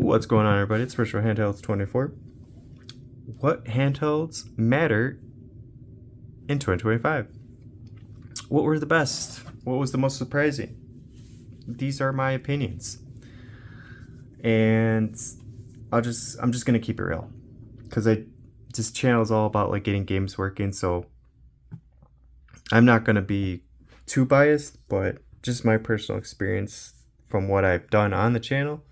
What's going on, everybody? It's Virtual Handhelds 24. What handhelds matter in 2025? What were the best? What was the most surprising? These are my opinions. And I'm just gonna keep it real. Cause this channel is all about like getting games working, so I'm not gonna be too biased, but just my personal experience from what I've done on the channel.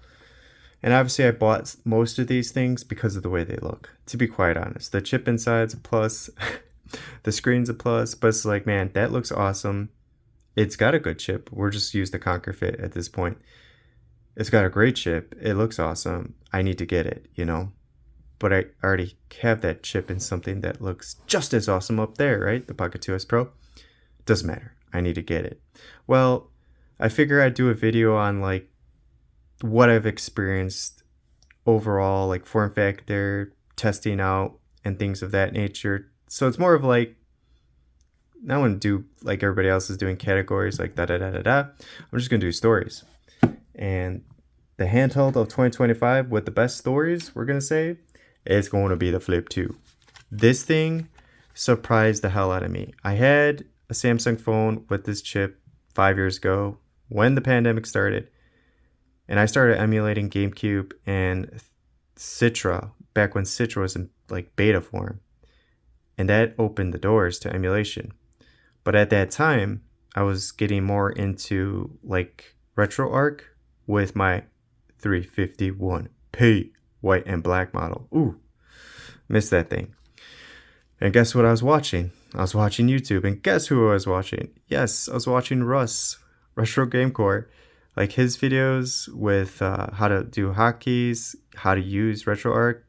And obviously I bought most of these things because of the way they look, to be quite honest. The chip inside's a plus, the screen's a plus, but it's like, man, that looks awesome. It's got a good chip. We're just used the Conquer Fit at this point. It's got a great chip. It looks awesome. I need to get it, you know? But I already have that chip in something that looks just as awesome up there, right? The Pocket 2S Pro. Doesn't matter. I need to get it. Well, I figure I'd do a video on like what I've experienced overall, like form factor, testing out, and things of that nature. So it's more of like, I don't want to do like everybody else is doing categories like da da da da da. I'm just going to do stories. And the handheld of 2025 with the best stories, we're going to say, is going to be the Flip 2. This thing surprised the hell out of me. I had a Samsung phone with this chip 5 years ago when the pandemic started. And I started emulating GameCube and Citra back when Citra was in like beta form. And that opened the doors to emulation. But at that time, I was getting more into like RetroArch with my 351P white and black model. Ooh, missed that thing. And guess what I was watching? I was watching YouTube. And guess who I was watching? Yes, I was watching Russ, Retro Game Core. Like his videos with how to do hotkeys, how to use RetroArch,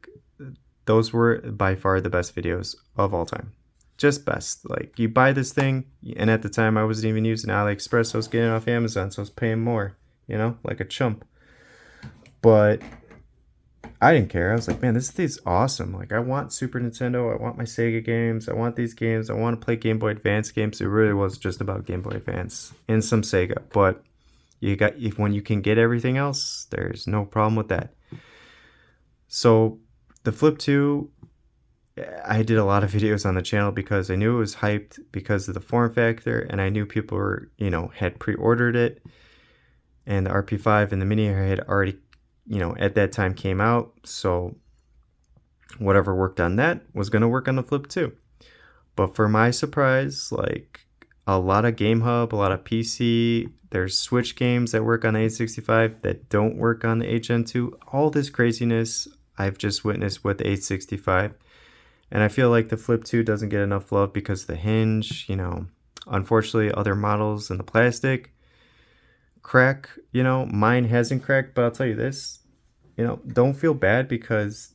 those were by far the best videos of all time. Just best. Like you buy this thing, and at the time I wasn't even using AliExpress, I was getting it off Amazon, so I was paying more, you know, like a chump. But I didn't care. I was like, man, this thing's awesome. Like I want Super Nintendo, I want my Sega games, I want these games, I want to play Game Boy Advance games. It really was just about Game Boy Advance and some Sega, but when you can get everything else, there's no problem with that. So the Flip 2, I did a lot of videos on the channel because I knew it was hyped because of the form factor, and I knew people were, you know, had pre-ordered it, and the RP5 and the Mini had already, you know, at that time came out. So whatever worked on that was going to work on the Flip 2. But for my surprise, like a lot of Game Hub, a lot of PC, there's Switch games that work on the 865 that don't work on the HN2. All this craziness I've just witnessed with the 865. And I feel like the Flip 2 doesn't get enough love because of the hinge, you know. Unfortunately, other models in the plastic crack, you know. Mine hasn't cracked, but I'll tell you this, you know, don't feel bad because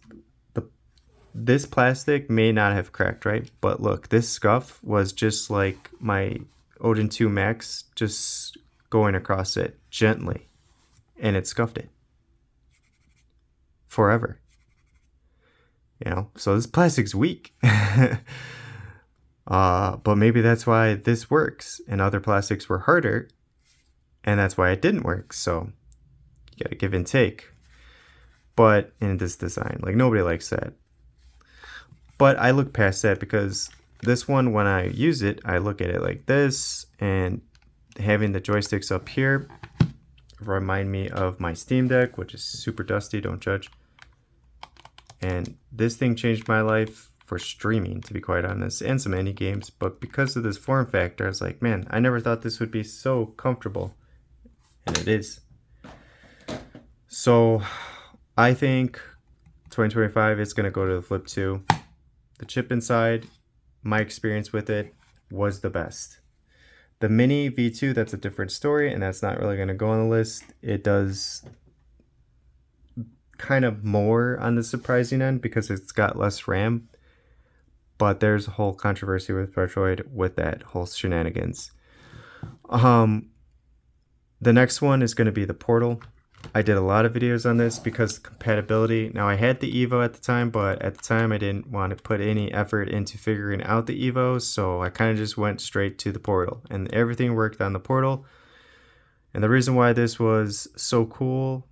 this plastic may not have cracked, right? But look, this scuff was just like my Odin 2 Max just going across it gently, and it scuffed it forever. You know, so this plastic's weak. But maybe that's why this works, and other plastics were harder, and that's why it didn't work. So you gotta give and take. But in this design, like nobody likes that. But I look past that because this one, when I use it, I look at it like this, and having the joysticks up here remind me of my Steam Deck, which is super dusty, don't judge. And this thing changed my life for streaming, to be quite honest, and some indie games. But because of this form factor, I was like, man, I never thought this would be so comfortable. And it is. So I think 2025 is going to go to the Flip 2. The chip inside, my experience with it was the best. The Mini V2, that's a different story, and that's not really going to go on the list. It does kind of more on the surprising end because it's got less RAM, but there's a whole controversy with Retroid with that whole shenanigans. The next one is going to be the Portal. I did a lot of videos on this because compatibility. Now I had the Evo at the time, but at the time I didn't want to put any effort into figuring out the Evo, so I kind of just went straight to the Portal, and everything worked on the Portal. And the reason why this was so cool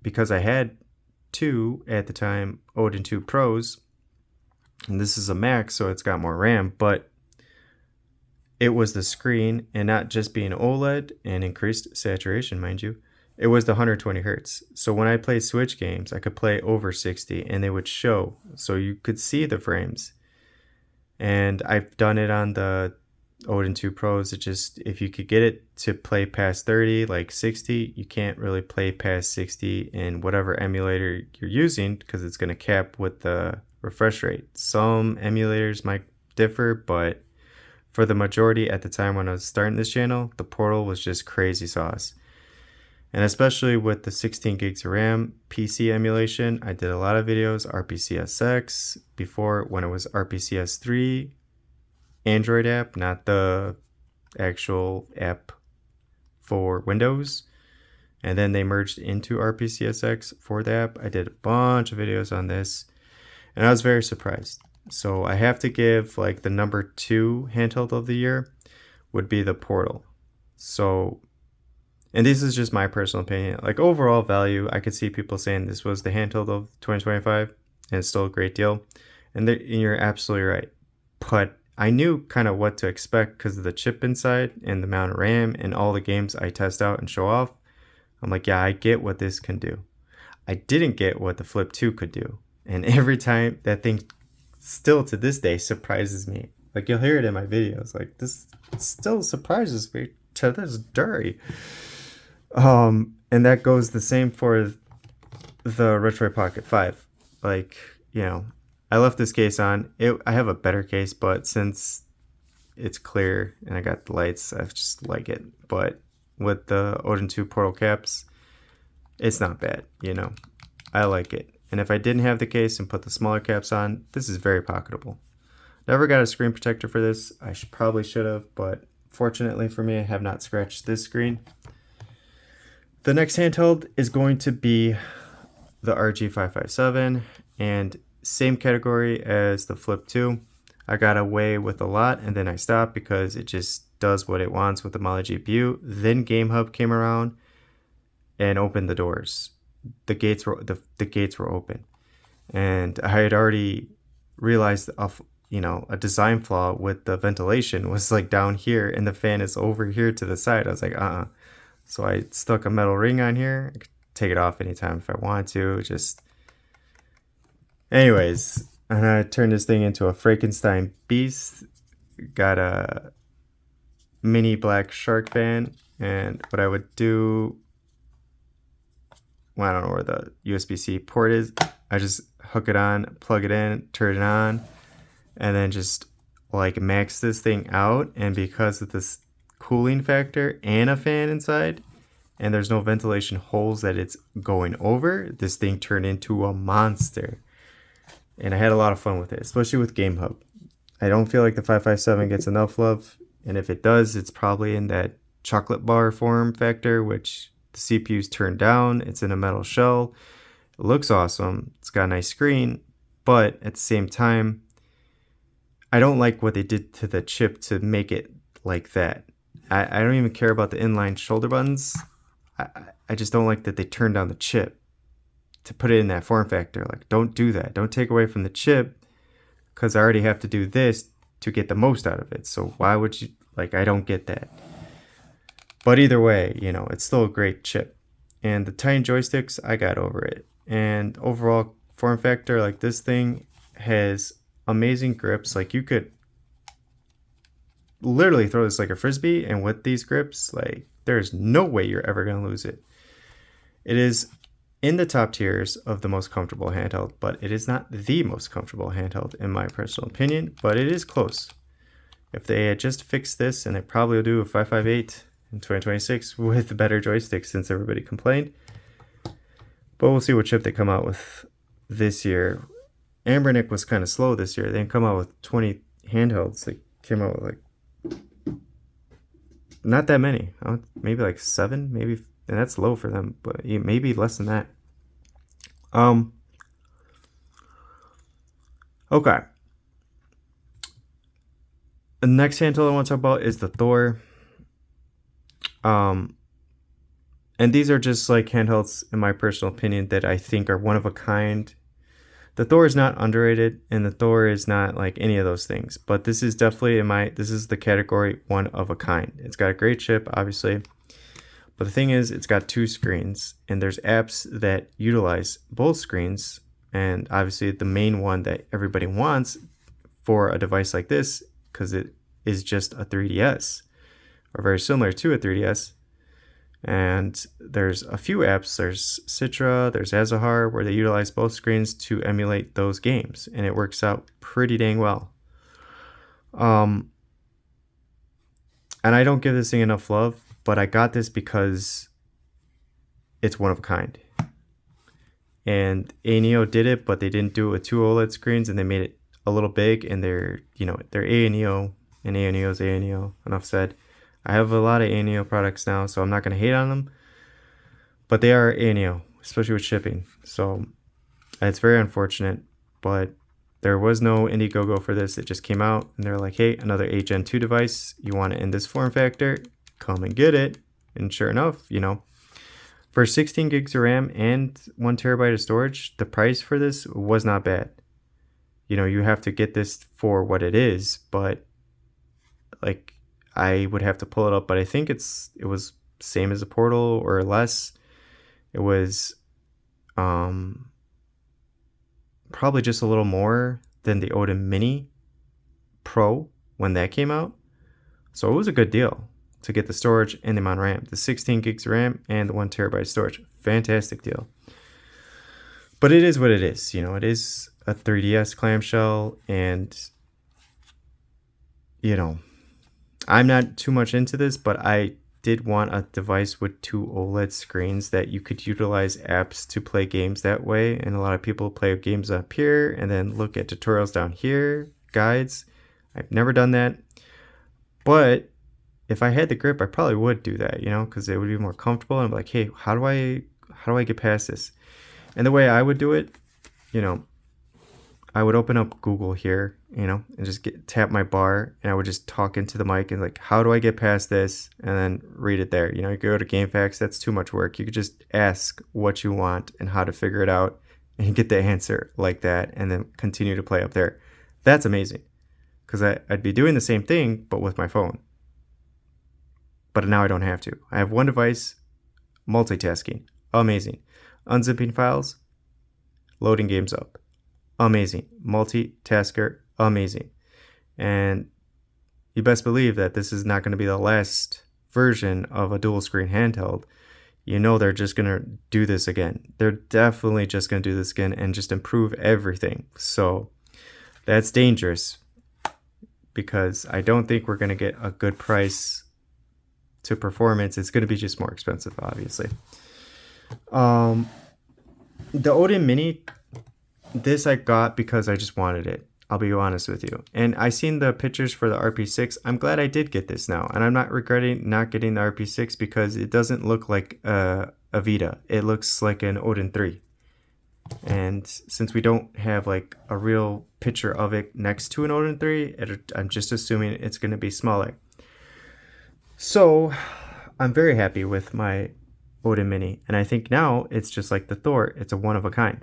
because I had two at the time Odin 2 Pros, and this is a Max, so it's got more RAM, but it was the screen, and not just being OLED and increased saturation, mind you. It was the 120 hertz. So when I play Switch games, I could play over 60 and they would show. So you could see the frames. And I've done it on the Odin 2 Pros. It just, if you could get it to play past 30, like 60, you can't really play past 60 in whatever emulator you're using because it's going to cap with the refresh rate. Some emulators might differ, but for the majority at the time when I was starting this channel, the Portal was just crazy sauce. And especially with the 16 gigs of RAM PC emulation, I did a lot of videos, RPCSX, before when it was RPCS3 Android app, not the actual app for Windows. And then they merged into RPCSX for the app. I did a bunch of videos on this, and I was very surprised. So I have to give like the number 2 handheld of the year would be the Portal. So, and this is just my personal opinion. Like overall value, I could see people saying this was the handheld of 2025, and it's still a great deal. And you're absolutely right. But I knew kind of what to expect because of the chip inside and the amount of RAM and all the games I test out and show off. I'm like, yeah, I get what this can do. I didn't get what the Flip 2 could do. And every time that thing still to this day surprises me. Like you'll hear it in my videos. Like this still surprises me to this day. And that goes the same for the Retroid Pocket 5. Like, you know, I left this case on. I have a better case, but since it's clear and I got the lights, I just like it. But with the Odin 2 Portal caps, it's not bad, you know. I like it. And if I didn't have the case and put the smaller caps on, this is very pocketable. Never got a screen protector for this. I probably should have, but fortunately for me, I have not scratched this screen. The next handheld is going to be the RG557, and same category as the Flip 2. I got away with a lot, and then I stopped because it just does what it wants with the Mali GPU. Then GameHub came around and opened the doors. The gates were open, and I had already realized a design flaw with the ventilation was like down here and the fan is over here to the side. I was like, so I stuck a metal ring on here. I could take it off anytime if I wanted to. Anyways, and I turned this thing into a Frankenstein beast. Got a mini black shark fan, and what I would do, well, I don't know where the USB-C port is. I just hook it on, plug it in, turn it on, and then just like max this thing out. And because of this cooling factor and a fan inside, and there's no ventilation holes that it's going over, this thing turned into a monster. And I had a lot of fun with it, especially with GameHub. I don't feel like the 557 gets enough love, and if it does, it's probably in that chocolate bar form factor, which the CPU's turned down. It's in a metal shell. It looks awesome. It's got a nice screen, but at the same time, I don't like what they did to the chip to make it like that. I don't even care about the inline shoulder buttons. I just don't like that they turned down the chip to put it in that form factor. Like, don't do that. Don't take away from the chip, because I already have to do this to get the most out of it. So why would you, like, I don't get that. But either way, you know, it's still a great chip. And the tiny joysticks, I got over it. And overall form factor, like this thing has amazing grips. Like you could literally throw this like a frisbee, and with these grips, like there's no way you're ever going to lose it. It is in the top tiers of the most comfortable handheld, but it is not the most comfortable handheld in my personal opinion, but it is close. If they had just fixed this, and they probably will do a 558 in 2026 with better joysticks since everybody complained. But we'll see what chip they come out with this year. Ambernick was kind of slow this year. They didn't come out with 20 handhelds. They came out with like not that many. Maybe like 7, maybe, and that's low for them, but maybe less than that. Okay. The next handheld I want to talk about is the Thor. And these are just like handhelds, in my personal opinion, that I think are one of a kind. The Thor is not underrated, and the Thor is not like any of those things. But this is definitely this is the category one of a kind. It's got a great chip, obviously. But the thing is, it's got 2 screens, and there's apps that utilize both screens. And obviously, the main one that everybody wants for a device like this, because it is just a 3DS, or very similar to a 3DS. And there's a few apps, there's Citra, there's Azahar, where they utilize both screens to emulate those games, and it works out pretty dang well. And I don't give this thing enough love, but I got this because it's one of a kind. And ANEO did it, but they didn't do it with 2 OLED screens, and they made it a little big, and they're ANEO, and ANEO's ANEO, enough said. I have a lot of ANEO products now, so I'm not going to hate on them. But they are ANEO, especially with shipping. So it's very unfortunate. But there was no Indiegogo for this. It just came out, and they're like, hey, another 8 Gen 2 device. You want it in this form factor? Come and get it. And sure enough, for 16 gigs of RAM and 1 terabyte of storage, the price for this was not bad. You have to get this for what it is, but like, I would have to pull it up, but I think it was same as a Portal or less. It was probably just a little more than the Odin Mini Pro when that came out. So it was a good deal to get the storage and the amount of RAM. The 16 gigs of RAM and the 1 terabyte storage. Fantastic deal. But it is what it is. It is a 3DS clamshell, and I'm not too much into this, but I did want a device with 2 OLED screens that you could utilize apps to play games that way. And a lot of people play games up here and then look at tutorials down here, guides. I've never done that. But if I had the grip, I probably would do that, because it would be more comfortable. And I'm like, hey, how do I get past this? And the way I would do it, I would open up Google here, and just tap my bar, and I would just talk into the mic and like, how do I get past this? And then read it there. You go to GameFAQs, that's too much work. You could just ask what you want and how to figure it out and get the answer like that, and then continue to play up there. That's amazing, because I'd be doing the same thing, but with my phone. But now I don't have to. I have one device, multitasking, amazing. Unzipping files, loading games up. Amazing. Multitasker, amazing. And you best believe that this is not going to be the last version of a dual screen handheld. They're just going to do this again. They're definitely just going to do this again and just improve everything. So that's dangerous, because I don't think we're going to get a good price to performance. It's going to be just more expensive, obviously. The Odin Mini, this I got because I just wanted it. I'll be honest with you. And I seen the pictures for the RP6. I'm glad I did get this now. And I'm not regretting not getting the RP6, because it doesn't look like a Vita. It looks like an Odin 3. And since we don't have like a real picture of it next to an Odin 3, I'm just assuming it's going to be smaller. So I'm very happy with my Odin Mini. And I think now it's just like the Thor. It's a one of a kind.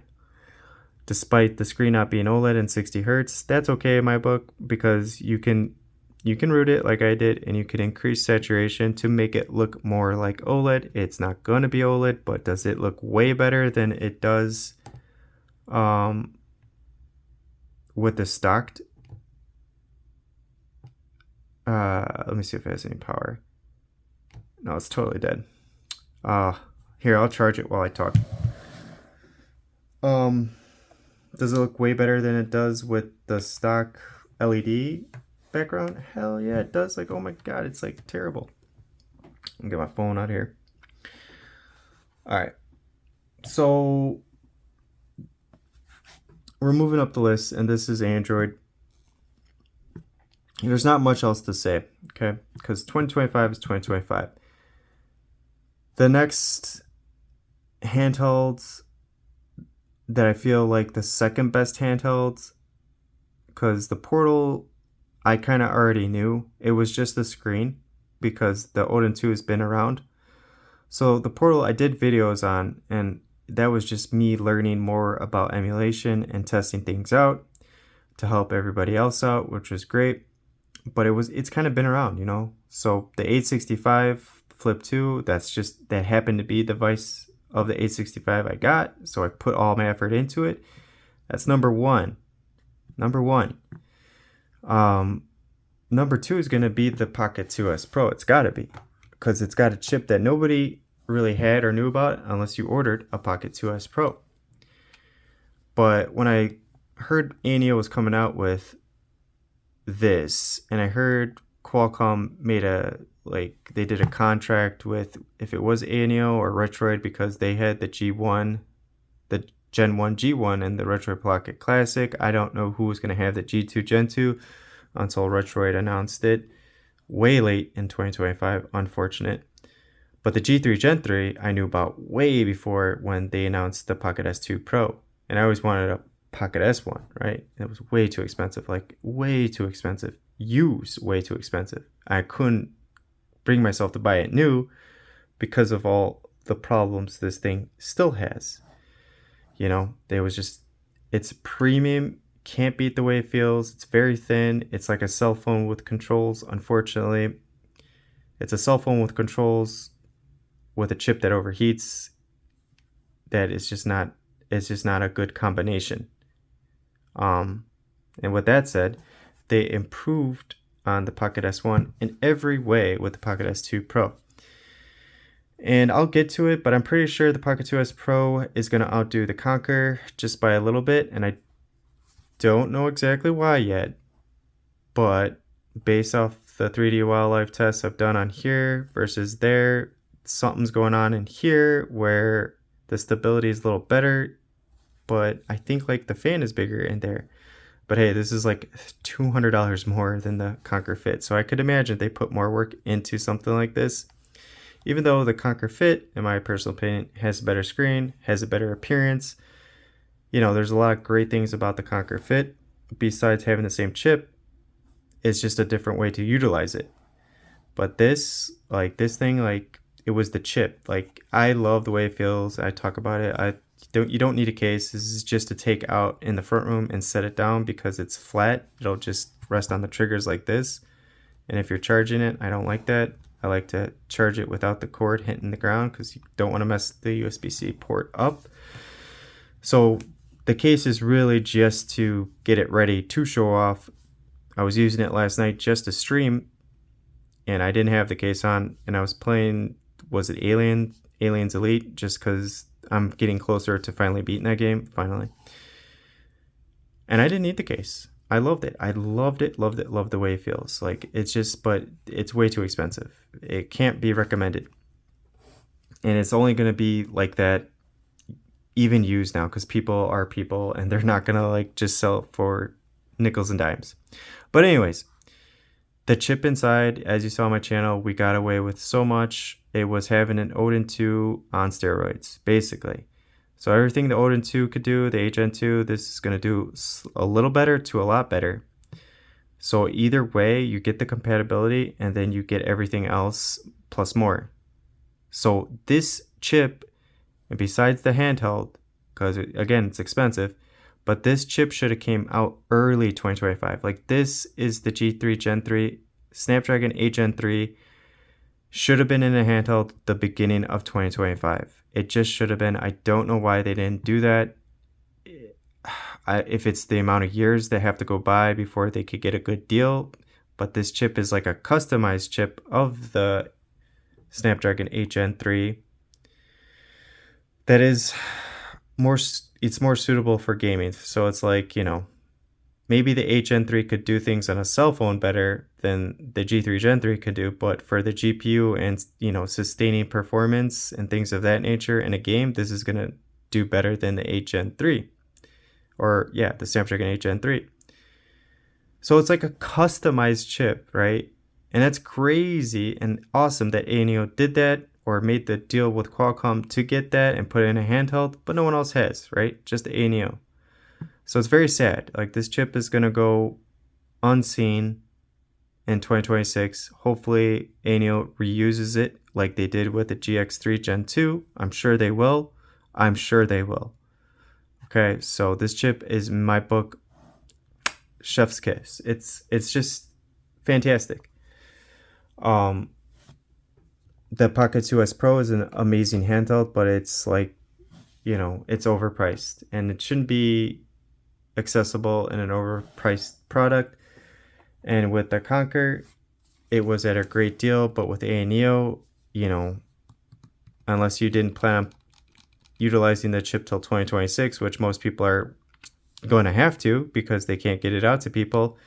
Despite the screen not being OLED and 60 Hertz, that's okay in my book, because you can root it like I did, and you can increase saturation to make it look more like OLED. It's not going to be OLED, but does it look way better than it does with the stocked? Let me see if it has any power. No, it's totally dead. Here, I'll charge it while I talk. Does it look way better than it does with the stock LED background? Hell yeah, it does. Like, oh my god, it's like terrible. I'll get my phone out here. Alright. So we're moving up the list, and this is Android. There's not much else to say, okay? Because 2025 is 2025. The next handhelds that I feel like the second best handhelds, because the Portal I kind of already knew. It was just the screen, because the Odin 2 has been around. So the Portal I did videos on, and that was just me learning more about emulation and testing things out to help everybody else out, which was great. But it's kind of been around, you know. So the 865 Flip 2, that happened to be the device of the 865 I got, so I put all my effort into it. That's number one. Number one. Number two is going to be the Pocket 2S Pro. It's got to be, because it's got a chip that nobody really had or knew about unless you ordered a Pocket 2S Pro. But when I heard ANEO was coming out with this, and I heard Qualcomm they did a contract with, if it was ANEO or Retroid, because they had the G1, the Gen 1 G1 and the Retroid Pocket Classic. I don't know who was going to have the G2 Gen 2 until Retroid announced it way late in 2025, unfortunate. But the G3 Gen 3 I knew about way before, when they announced the Pocket S2 Pro. And I always wanted a Pocket S1, right? It was way too expensive, like way too expensive. Used, way too expensive. I couldn't bring myself to buy it new because of all the problems this thing still has. You know, it's premium, can't beat the way it feels. It's very thin. It's like a cell phone with controls, unfortunately. It's a cell phone with controls with a chip that overheats. It's just not a good combination. And with that said, they improved on the Pocket S1 in every way with the Pocket S2 Pro. And I'll get to it, but I'm pretty sure the Pocket 2S Pro is going to outdo the Conquer just by a little bit, and I don't know exactly why yet, but based off the 3D wildlife tests I've done on here versus there, something's going on in here where the stability is a little better, but I think like the fan is bigger in there. But hey, this is like $200 more than the Conquer Fit, so I could imagine they put more work into something like this. Even though the Conquer Fit, in my personal opinion, has a better screen, has a better appearance, you know, there's a lot of great things about the Conquer Fit. Besides having the same chip, it's just a different way to utilize it. But this thing, it was the chip. Like, I love the way it feels. I talk about it. You don't need a case. This is just to take out in the front room and set it down because it's flat. It'll just rest on the triggers like this. And if you're charging it, I don't like that. I like to charge it without the cord hitting the ground because you don't want to mess the USB-C port up. So the case is really just to get it ready to show off. I was using it last night just to stream, and I didn't have the case on, and I was playing, was it Aliens Elite, just because I'm getting closer to finally beating that game, finally. And I didn't need the case. I loved it. Loved the way it feels. Like, but it's way too expensive. It can't be recommended. And it's only going to be like that even used now, because people are people and they're not going to like just sell it for nickels and dimes. But anyways, the chip inside, as you saw on my channel, we got away with so much. It was having an Odin 2 on steroids, basically. So everything the Odin 2 could do, the Gen 2, this is going to do a little better to a lot better. So either way, you get the compatibility and then you get everything else plus more. So this chip, and besides the handheld, because again, it's expensive, but this chip should have came out early 2025. Like, this is the G3 Gen 3, Snapdragon 8 Gen 3, should have been in a handheld the beginning of 2025. It just should have been. I don't know why they didn't do that. If it's the amount of years they have to go by before they could get a good deal. But this chip is like a customized chip of the Snapdragon 8 Gen 3 that is it's more suitable for gaming. So it's like, you know, maybe the 8 Gen 3 could do things on a cell phone better than the G3 Gen 3 could do, but for the GPU and, you know, sustaining performance and things of that nature in a game, this is going to do better than the 8 Gen 3. Or, yeah, the Snapdragon 8 Gen 3. So it's like a customized chip, right? And that's crazy and awesome that ANEO did that, or made the deal with Qualcomm to get that and put it in a handheld, but no one else has, right? Just ANEO. So it's very sad. Like, this chip is going to go unseen in 2026. Hopefully, Anio reuses it like they did with the GX3 Gen 2. I'm sure they will. I'm sure they will. Okay, so this chip is, in my book, chef's kiss. It's just fantastic. Um, the Pocket 2S Pro is an amazing handheld, but it's like, it's overpriced, and it shouldn't be accessible in an overpriced product. And with the Conquer, it was at a great deal, but with ANEO, unless you didn't plan on utilizing the chip till 2026, which most people are going to have to because they can't get it out to people,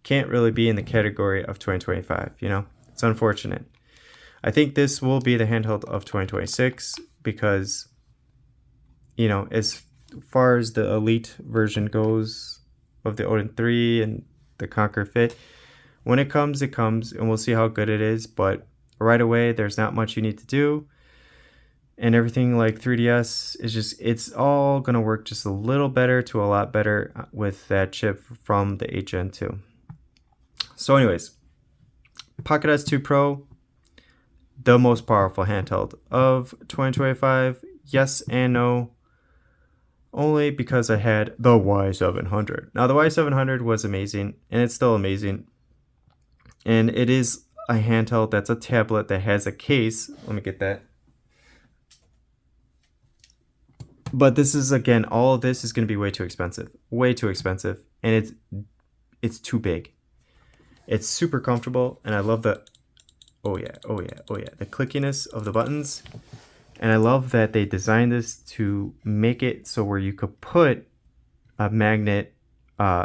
can't really be in the category of 2025. It's unfortunate. I think this will be the handheld of 2026 because, as far as the Elite version goes of the Odin 3 and the Conquer Fit, when it comes, it comes, and we'll see how good it is. But right away, there's not much you need to do. And everything like 3DS is just, it's all going to work just a little better to a lot better with that chip from the 8 Gen 2. So anyways, Pocket S2 Pro, the most powerful handheld of 2025. Yes and no. Only because I had the Y700. Now, the Y700 was amazing, and it's still amazing. And it is a handheld that's a tablet that has a case. Let me get that. But this is, again, all of this is going to be way too expensive. Way too expensive. And it's too big. It's super comfortable, and I love the, oh yeah, the clickiness of the buttons. And I love that they designed this to make it so where you could put a magnet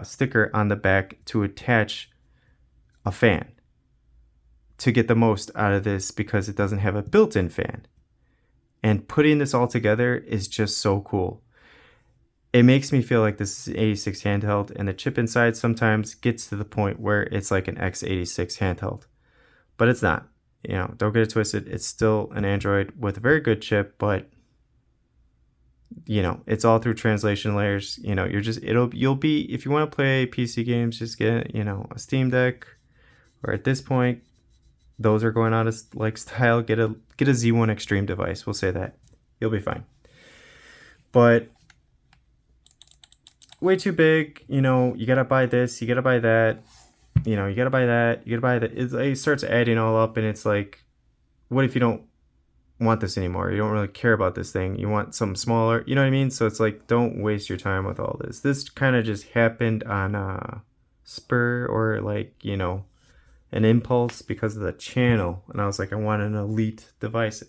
sticker on the back to attach a fan to get the most out of this, because it doesn't have a built-in fan. And putting this all together is just so cool. It makes me feel like this is an 86 handheld, and the chip inside sometimes gets to the point where it's like an x86 handheld. But it's not. Don't get it twisted. It's still an Android with a very good chip, but it's all through translation layers. You'll be, if you want to play PC games, just get, a Steam Deck, or at this point, those are going out of like style. Get a Z1 Extreme device. We'll say that. You'll be fine. But way too big. You gotta buy this. You gotta buy that. You gotta buy that. You gotta buy that. It starts adding all up, and it's like, what if you don't want this anymore? You don't really care about this thing. You want something smaller. You know what I mean? So it's like, don't waste your time with all this. This kind of just happened on a spur, or like, an impulse because of the channel. And I was like, I want an Elite device.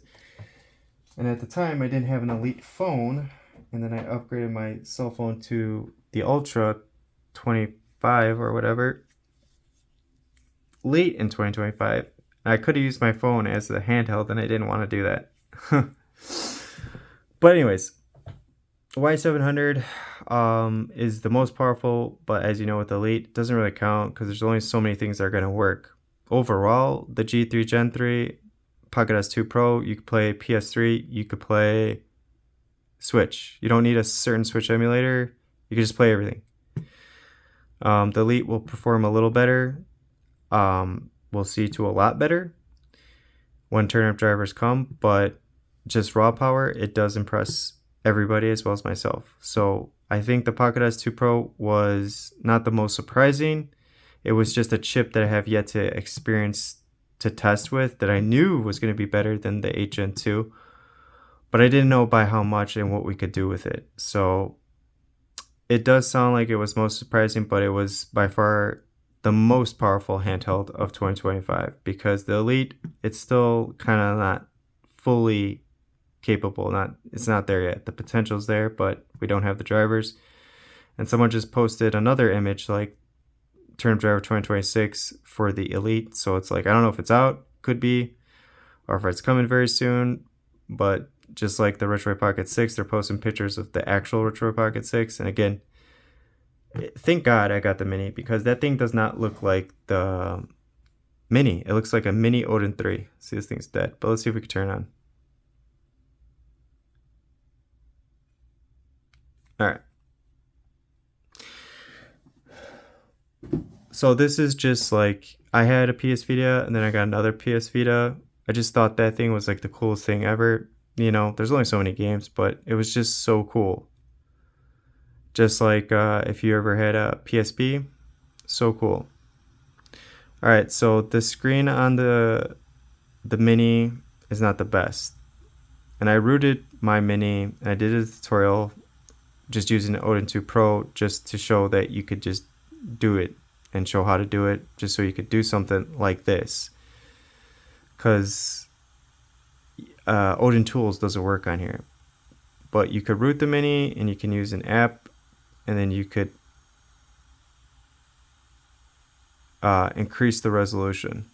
And at the time, I didn't have an Elite phone. And then I upgraded my cell phone to the Ultra 25 or whatever late in 2025. I could have used my phone as the handheld, and I didn't want to do that. But anyways, Y700 is the most powerful, but as you know, with the Elite, it doesn't really count because there's only so many things that are going to work. Overall, the G3 Gen 3, Pocket S2 Pro, you could play PS3, you could play Switch. You don't need a certain Switch emulator. You can just play everything. The Elite will perform a little better. We'll see to a lot better when turn-up drivers come, but just raw power, it does impress everybody as well as myself. So I think the Pocket S2 Pro was not the most surprising. It was just a chip that I have yet to experience to test with that I knew was going to be better than the 8 Gen 2, but I didn't know by how much and what we could do with it. So it does sound like it was most surprising, but it was by far the most powerful handheld of 2025, because the Elite, it's still kind of not fully capable. It's not there yet. The potential's there, but we don't have the drivers. And someone just posted another image like Turn Driver 2026 for the Elite. So it's like, I don't know if it's out, could be, or if it's coming very soon. But just like the Retroid Pocket 6, they're posting pictures of the actual Retroid Pocket 6. And again, thank God I got the Mini, because that thing does not look like the Mini. It looks like a mini Odin 3. See, this thing's dead. But let's see if we can turn it on. All right. So this is just like, I had a PS Vita and then I got another PS Vita. I just thought that thing was like the coolest thing ever. You know, there's only so many games, but it was just so cool. Just like if you ever had a PSP, so cool. All right, so the screen on the Mini is not the best, and I rooted my Mini and I did a tutorial just using Odin 2 Pro just to show that you could just do it and show how to do it, just so you could do something like this. Because Odin Tools doesn't work on here, but you could root the Mini and you can use an app, and then you could increase the resolution.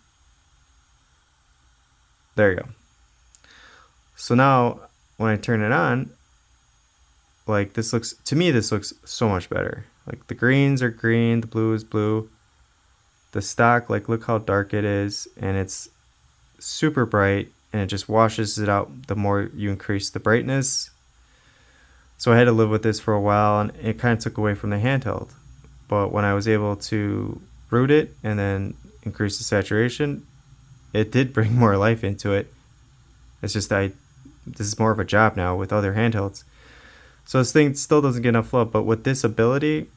There you go. So now when I turn it on, like this looks, to me this looks so much better. Like the greens are green, the blue is blue. The stock, like look how dark it is, and it's super bright, and it just washes it out the more you increase the brightness. So I had to live with this for a while, and it kind of took away from the handheld. But when I was able to root it and then increase the saturation, it did bring more life into it. It's just that this is more of a job now with other handhelds. So this thing still doesn't get enough love, but with this ability,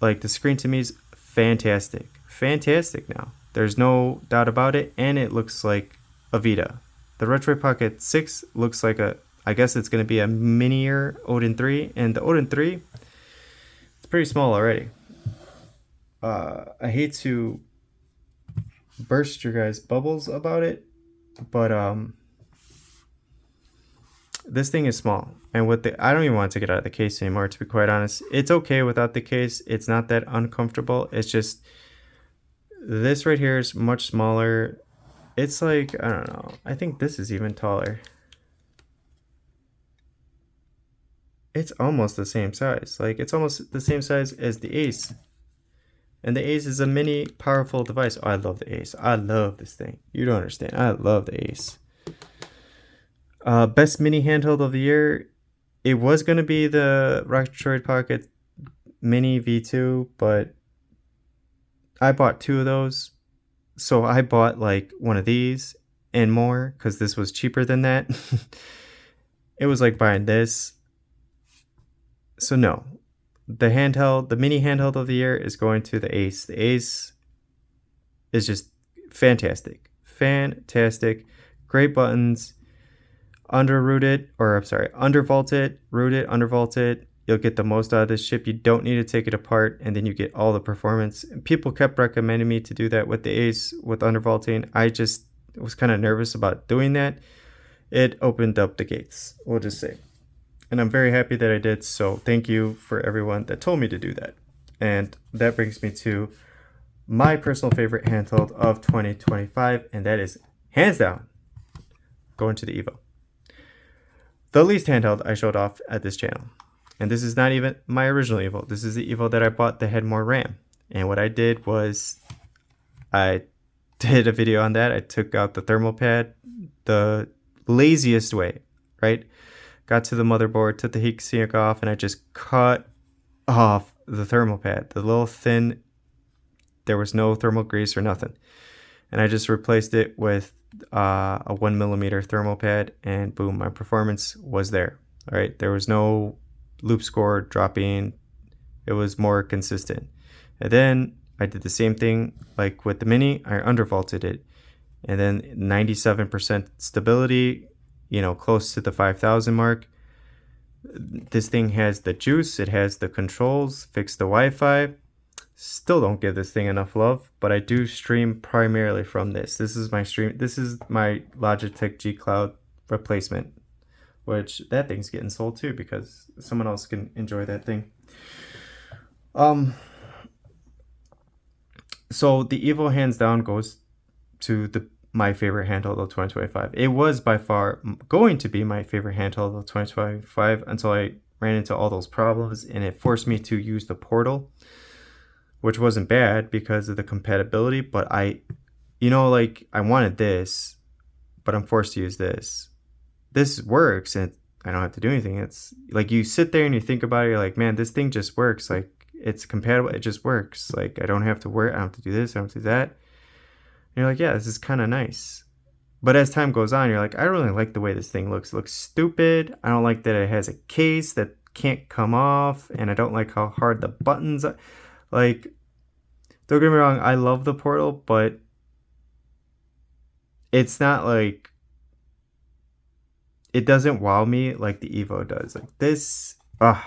like the screen to me is fantastic. Fantastic now. There's no doubt about it, and it looks like a Vita. The Retro Pocket 6 looks like a, I guess it's going to be a minier Odin 3, and the Odin 3, it's pretty small already. I hate to burst your guys' bubbles about it, but this thing is small, and with the, I don't even want to take it out of the case anymore, to be quite honest. It's okay without the case. It's not that uncomfortable. It's just this right here is much smaller. It's like, I don't know, I think this is even taller. It's almost the same size. Like it's almost the same size as the Ace. And the Ace is a mini powerful device. Oh, I love the Ace. I love this thing. You don't understand. I love the Ace. Best mini handheld of the year. It was going to be the Retro Pocket Mini V2, but I bought two of those. So I bought like one of these and more because this was cheaper than that. It was like buying this. So no, the handheld, the mini handheld of the year is going to the Ace. The Ace is just fantastic. Fantastic. Great buttons. Underrooted, or I'm sorry, undervolted, rooted, undervolted. You'll get the most out of this chip. You don't need to take it apart, and then you get all the performance. And people kept recommending me to do that with the Ace, with undervolting. I just was kind of nervous about doing that. It opened up the gates, we'll just say. And I'm very happy that I did, so thank you for everyone that told me to do that. And that brings me to my personal favorite handheld of 2025, and that is hands down going to the Evo. The least handheld I showed off at this channel. And this is not even my original Evo. This is the Evo that I bought that had more RAM. And what I did was I did a video on that. I took out the thermal pad the laziest way, right? Got to the motherboard, took the heat sink off, and I just cut off the thermal pad. The little thin, there was no thermal grease or nothing. And I just replaced it with a 1mm thermal pad, and boom, my performance was there. All right, there was no loop score dropping. It was more consistent. And then I did the same thing like with the Mini. I undervolted it, and then 97% stability, you know, close to the 5,000 mark. This thing has the juice, it has the controls, fixed the Wi-Fi. Still don't give this thing enough love, but I do stream primarily from this. This is my stream. This is my Logitech G Cloud replacement, which that thing's getting sold too because someone else can enjoy that thing. So the Evo hands down goes to my favorite handheld of 2025. It was by far going to be my favorite handheld of 2025 until I ran into all those problems, and it forced me to use the Portal, which wasn't bad because of the compatibility, but you know, like I wanted this, but I'm forced to use this. This works and I don't have to do anything. It's like you sit there and you think about it, you're like, man, this thing just works. Like it's compatible. It just works. Like, I don't have to worry. I don't have to do this. I don't have to do that. And you're like, yeah, this is kind of nice. But as time goes on, you're like, I don't really like the way this thing looks. It looks stupid. I don't like that it has a case that can't come off. And I don't like how hard the buttons are. Like, don't get me wrong, I love the Portal, but it's not like, it doesn't wow me like the Evo does. Like this, I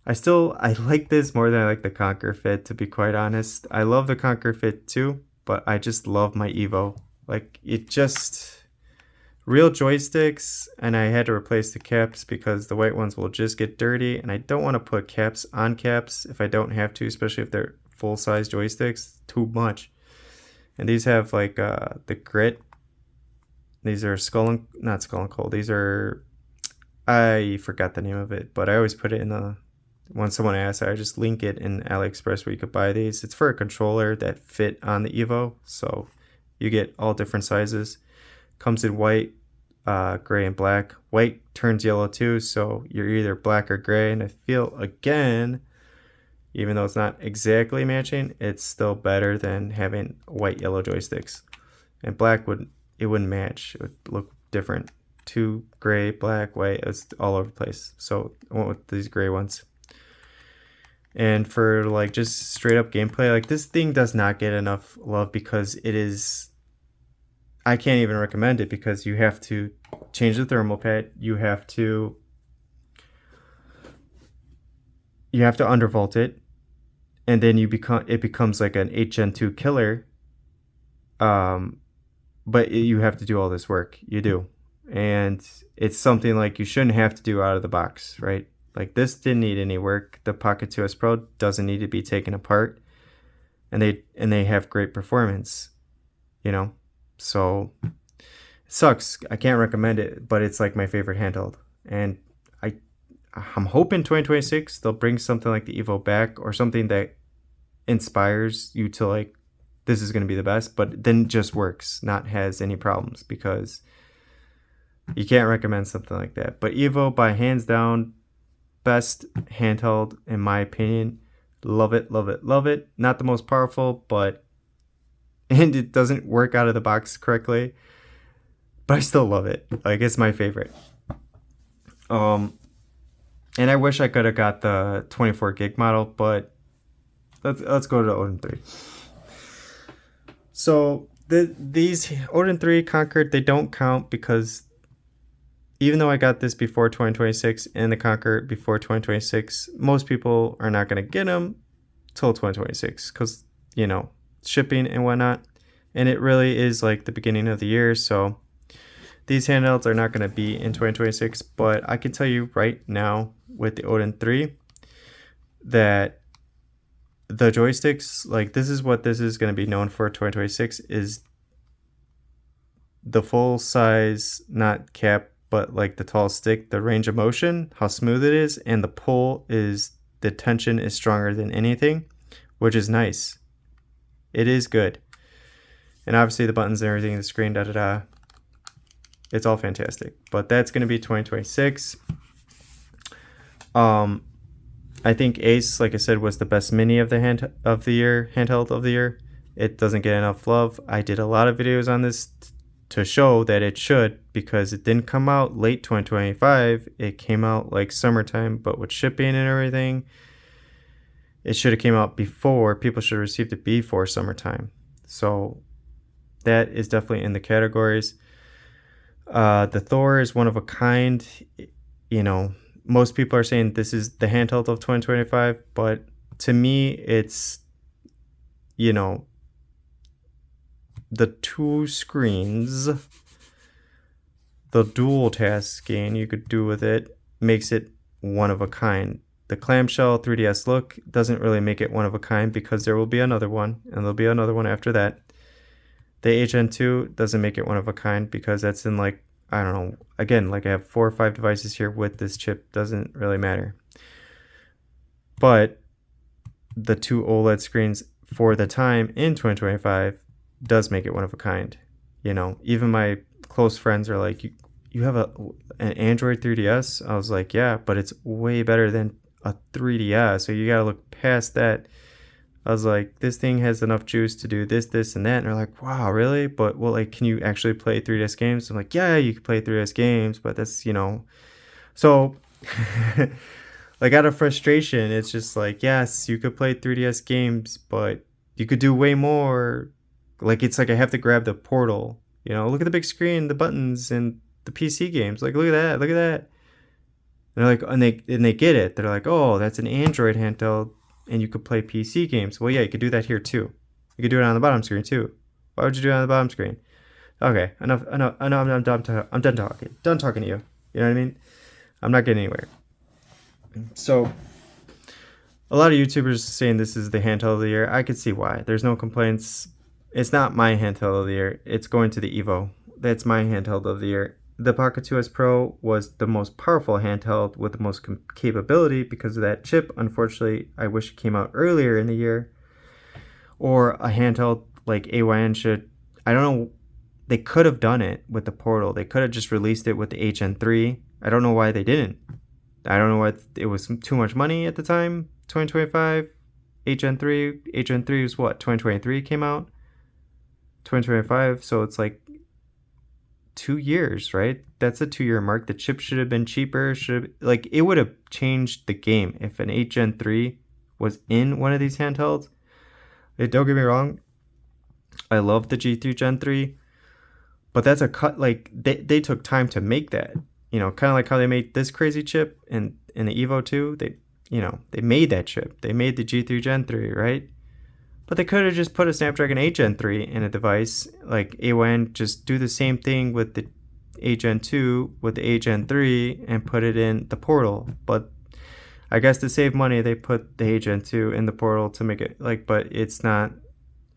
like this more than I like the Conquer Fit, to be quite honest. I love the Conquer Fit too, but I just love my Evo. Like, it just, real joysticks, and I had to replace the caps because the white ones will just get dirty, and I don't want to put caps on caps if I don't have to, especially if they're full-size joysticks. Too much. And these have like the grit. These are not Skull and Cold. These are, I forgot the name of it, but I always put it in the, when someone asks, I just link it in AliExpress where you could buy these. It's for a controller that fit on the Evo, so you get all different sizes. Comes in white, gray, and black. White turns yellow too, so you're either black or gray. And I feel, again, even though it's not exactly matching, it's still better than having white, yellow joysticks. And black wouldn't match. It would look different. Two gray, black, white, it's all over the place. So I went with these gray ones. And for like just straight up gameplay, like this thing does not get enough love because it is, I can't even recommend it because you have to change the thermal pad. You have to undervolt it, and then it becomes like an 8 Gen 2 killer. But you have to do all this work. You do. And it's something like you shouldn't have to do out of the box, right? Like, this didn't need any work. The Pocket 2S Pro doesn't need to be taken apart, and they have great performance, you know. So it sucks. I can't recommend it, but it's like my favorite handheld. And I'm hoping 2026 they'll bring something like the Evo back, or something that inspires you to like, this is going to be the best, but then just works, not has any problems, because you can't recommend something like that. But Evo, by hands down, best handheld in my opinion. Love it, love it, love it. Not the most powerful, and it doesn't work out of the box correctly, but I still love it. Like, it's my favorite. And I wish I could have got the 24 gig model, but let's go to the Odin 3. So these Odin 3 Conquer, they don't count because even though I got this before 2026 and the Conquer before 2026, most people are not going to get them till 2026 because, you know, shipping and whatnot. And it really is like the beginning of the year, so these handhelds are not going to be in 2026. But I can tell you right now with the Odin 3 that the joysticks, like, this is what this is going to be known for 2026, is the full size, not cap, but like the tall stick, the range of motion, how smooth it is, and the pull is, the tension is stronger than anything, which is nice. It is good. And obviously the buttons and everything, the screen, it's all fantastic. But that's going to be 2026. I think Ace, like I said, was the best mini of the handheld of the year. It doesn't get enough love. I did a lot of videos on this to show that it should, because it didn't come out late 2025. It came out like summertime, but with shipping and everything, it should have came out before. People should have received it before summertime. So that is definitely in the categories. The Thor is one of a kind. You know, most people are saying this is the handheld of 2025, but to me, it's, you know, the two screens, the dual tasking you could do with it makes it one of a kind. The clamshell 3DS look doesn't really make it one of a kind, because there will be another one, and there'll be another one after that. The HN2 doesn't make it one of a kind because that's in, like, I don't know, again, like I have 4 or 5 devices here with this chip, doesn't really matter. But the two OLED screens for the time in 2025 does make it one of a kind. You know, even my close friends are like, you have an Android 3DS? I was like, yeah, but it's way better than a 3DS, so you gotta look past that. I was like, this thing has enough juice to do this, this, and that. And they're like, wow, really? But, well, like, can you actually play 3DS games? I'm like, yeah, you can play 3DS games, but that's, So, like, out of frustration, it's just like, yes, you could play 3DS games, but you could do way more. Like, it's like I have to grab the portal. Look at the big screen, the buttons, and the PC games. Like, look at that, look at that. And they're like, and they get it. They're like, oh, that's an Android handheld, and you could play PC games. Well, yeah, you could do that here too. You could do it on the bottom screen too. Why would you do it on the bottom screen? Okay, enough. I'm done talking. Done talking to you. You know what I mean? I'm not getting anywhere. So, a lot of YouTubers saying this is the handheld of the year. I could see why. There's no complaints. It's not my handheld of the year. It's going to the Evo. That's my handheld of the year. The Pocket 2S Pro was the most powerful handheld with the most capability because of that chip. Unfortunately, I wish it came out earlier in the year. Or a handheld like AYN should. I don't know. They could have done it with the Portal. They could have just released it with the HN3. I don't know why they didn't. I don't know what. It was too much money at the time. 2025. HN3 was what? 2023 came out. 2025. So it's like 2 years, right? That's a 2-year mark. The chip should have been cheaper. It would have changed the game if an HN3 was in one of these handhelds. Don't get me wrong, I love the G3 Gen 3, but that's a cut. Like they took time to make that. Kind of like how they made this crazy chip in the Evo 2. They made that chip. They made the G3 Gen 3, right? But they could have just put a Snapdragon 8 Gen 3 in a device like AYN, just do the same thing with the 8 Gen 2 with the 8 Gen 3 and put it in the Portal. But I guess to save money, they put the 8 Gen 2 in the Portal to make it but it's not,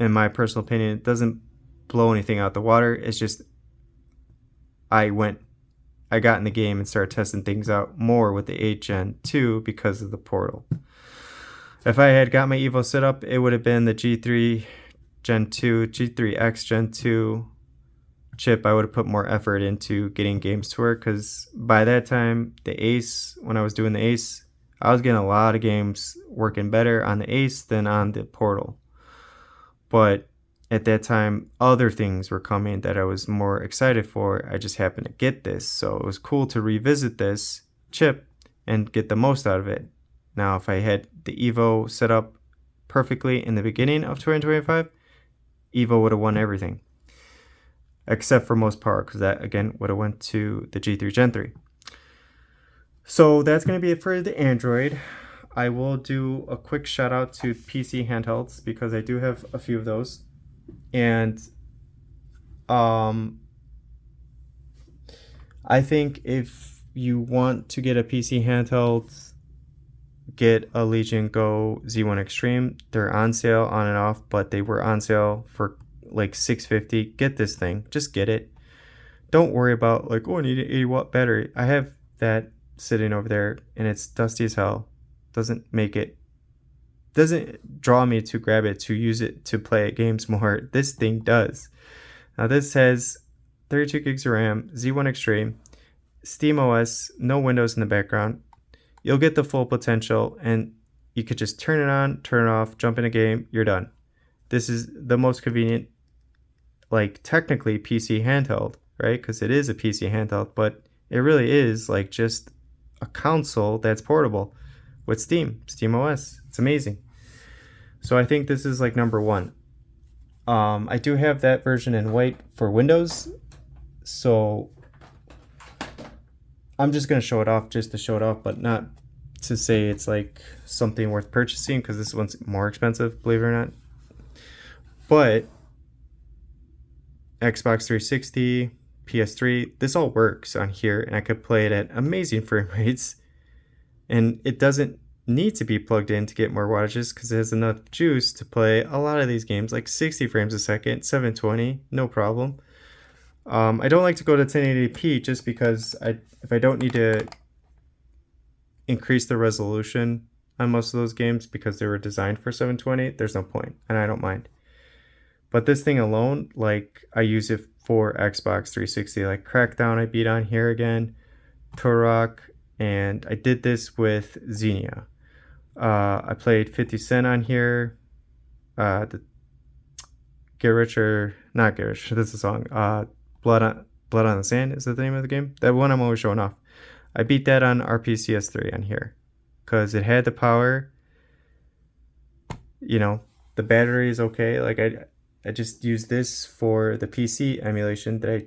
in my personal opinion, it doesn't blow anything out the water. It's just I got in the game and started testing things out more with the 8 Gen 2 because of the Portal. If I had got my Evo set up, it would have been the G3 Gen 2, G3X Gen 2 chip. I would have put more effort into getting games to work because by that time, when I was doing the Ace, I was getting a lot of games working better on the Ace than on the Portal. But at that time, other things were coming that I was more excited for. I just happened to get this. So it was cool to revisit this chip and get the most out of it. Now, if I had the Evo set up perfectly in the beginning of 2025, Evo would have won everything. Except for most power, because that, again, would have went to the G3 Gen 3. So that's going to be it for the Android. I will do a quick shout out to PC handhelds, because I do have a few of those. And I think if you want to get a PC handheld, get a Legion Go Z1 Extreme. They're on sale on and off, but they were on sale for like $650. Get this thing. Just get it. Don't worry about like, oh, I need an 80-watt battery. I have that sitting over there and it's dusty as hell. Doesn't draw me to grab it to use it to play games more. This thing does. Now this has 32 gigs of RAM, Z1 Extreme, SteamOS, no Windows in the background. You'll get the full potential, and you could just turn it on, turn it off, jump in a game, you're done. This is the most convenient, like technically PC handheld, right? Because it is a PC handheld, but it really is like just a console that's portable with SteamOS. It's amazing. So I think this is like number one. I do have that version in white for Windows, so I'm just going to show it off just to show it off, but not to say it's like something worth purchasing, because this one's more expensive, believe it or not. But Xbox 360, PS3, this all works on here, and I could play it at amazing frame rates. And it doesn't need to be plugged in to get more wattages, because it has enough juice to play a lot of these games, like 60 frames a second, 720, no problem. I don't like to go to 1080p just because if I don't need to increase the resolution on most of those games because they were designed for 720, there's no point, and I don't mind. But this thing alone, like I use it for Xbox 360, like Crackdown I beat on here again, Turok, and I did this with Xenia. I played 50 Cent on here. The Get Rich or not Get Rich. This is a song. Blood on the Sand is the name of the game. That one I'm always showing off. I beat that on RPCS3 on here because it had the power. You know, the battery is okay. Like I just use this for the PC emulation that I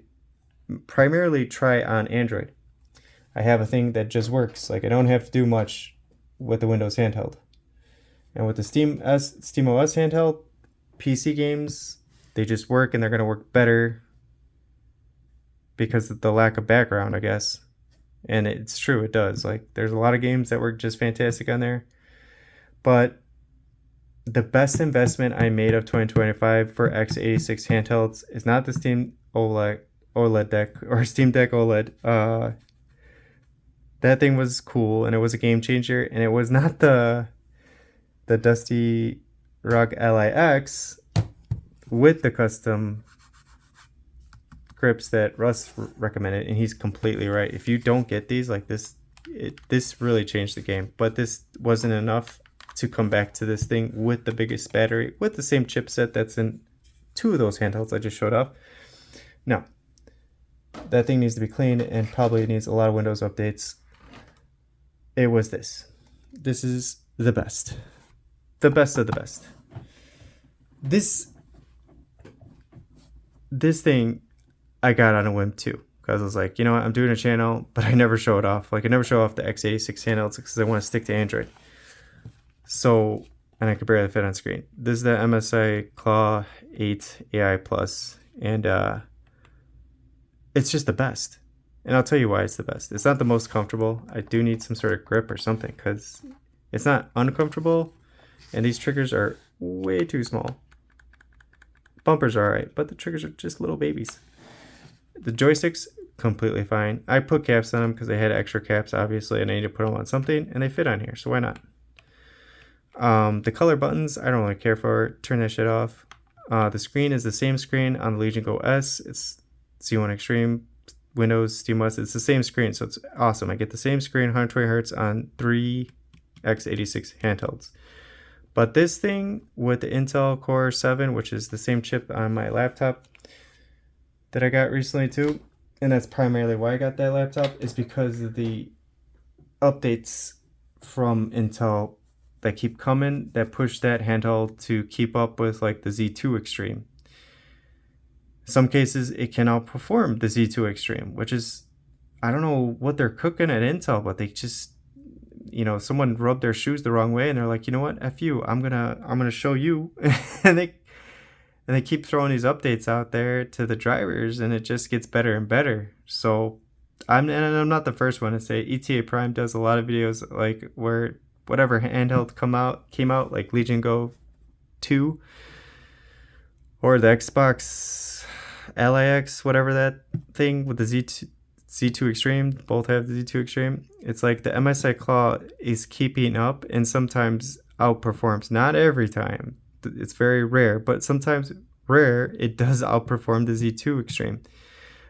primarily try on Android. I have a thing that just works. Like I don't have to do much with the Windows handheld. And with the SteamOS handheld, PC games, they just work and they're going to work better because of the lack of background, I guess. And it's true, it does. Like there's a lot of games that work just fantastic on there. But the best investment I made of 2025 for x86 handhelds is not the Steam OLED deck or Steam Deck OLED. That thing was cool and it was a game changer, and it was not the Dusty Rock Lix with the custom grips that Russ recommended, and he's completely right. If you don't get these, like this really changed the game. But this wasn't enough to come back to this thing with the biggest battery, with the same chipset that's in 2 of those handhelds I just showed off. No, that thing needs to be cleaned and probably needs a lot of Windows updates. It was this. This is the best. The best of the best. This thing I got on a whim too, because I was like, you know what, I'm doing a channel, but I never show it off. Like I never show off the x86 handhelds because I want to stick to Android. So, and I could barely fit on screen. This is the MSI Claw AI Plus, and it's just the best. And I'll tell you why it's the best. It's not the most comfortable. I do need some sort of grip or something because it's not uncomfortable, and these triggers are way too small. Bumpers are alright, but the triggers are just little babies. The joysticks, completely fine. I put caps on them because they had extra caps, obviously, and I need to put them on something, and they fit on here, so why not? The color buttons, I don't really care for. Turn that shit off. The screen is the same screen on the Legion Go S. It's C1 Extreme, Windows, SteamOS. It's the same screen, so it's awesome. I get the same screen, 120 Hz on 3 x86 handhelds. But this thing with the Intel Core 7, which is the same chip on my laptop that I got recently too, and that's primarily why I got that laptop, is because of the updates from Intel that keep coming that push that handheld to keep up with like the Z2 Extreme. Some cases it can outperform the Z2 Extreme, which is, I don't know what they're cooking at Intel, but they just, you know, someone rubbed their shoes the wrong way and they're like, you know what, F you, I'm gonna show you. and they keep throwing these updates out there to the drivers, and it just gets better and better. So I'm not the first one to say. ETA Prime does a lot of videos like where whatever handheld came out, like Legion Go 2 or the Xbox LIX, whatever that thing with the Z2 Extreme, both have the Z2 Extreme. It's like the MSI Claw is keeping up and sometimes outperforms. Not every time. It's very rare, but sometimes rare, it does outperform the Z2 Extreme.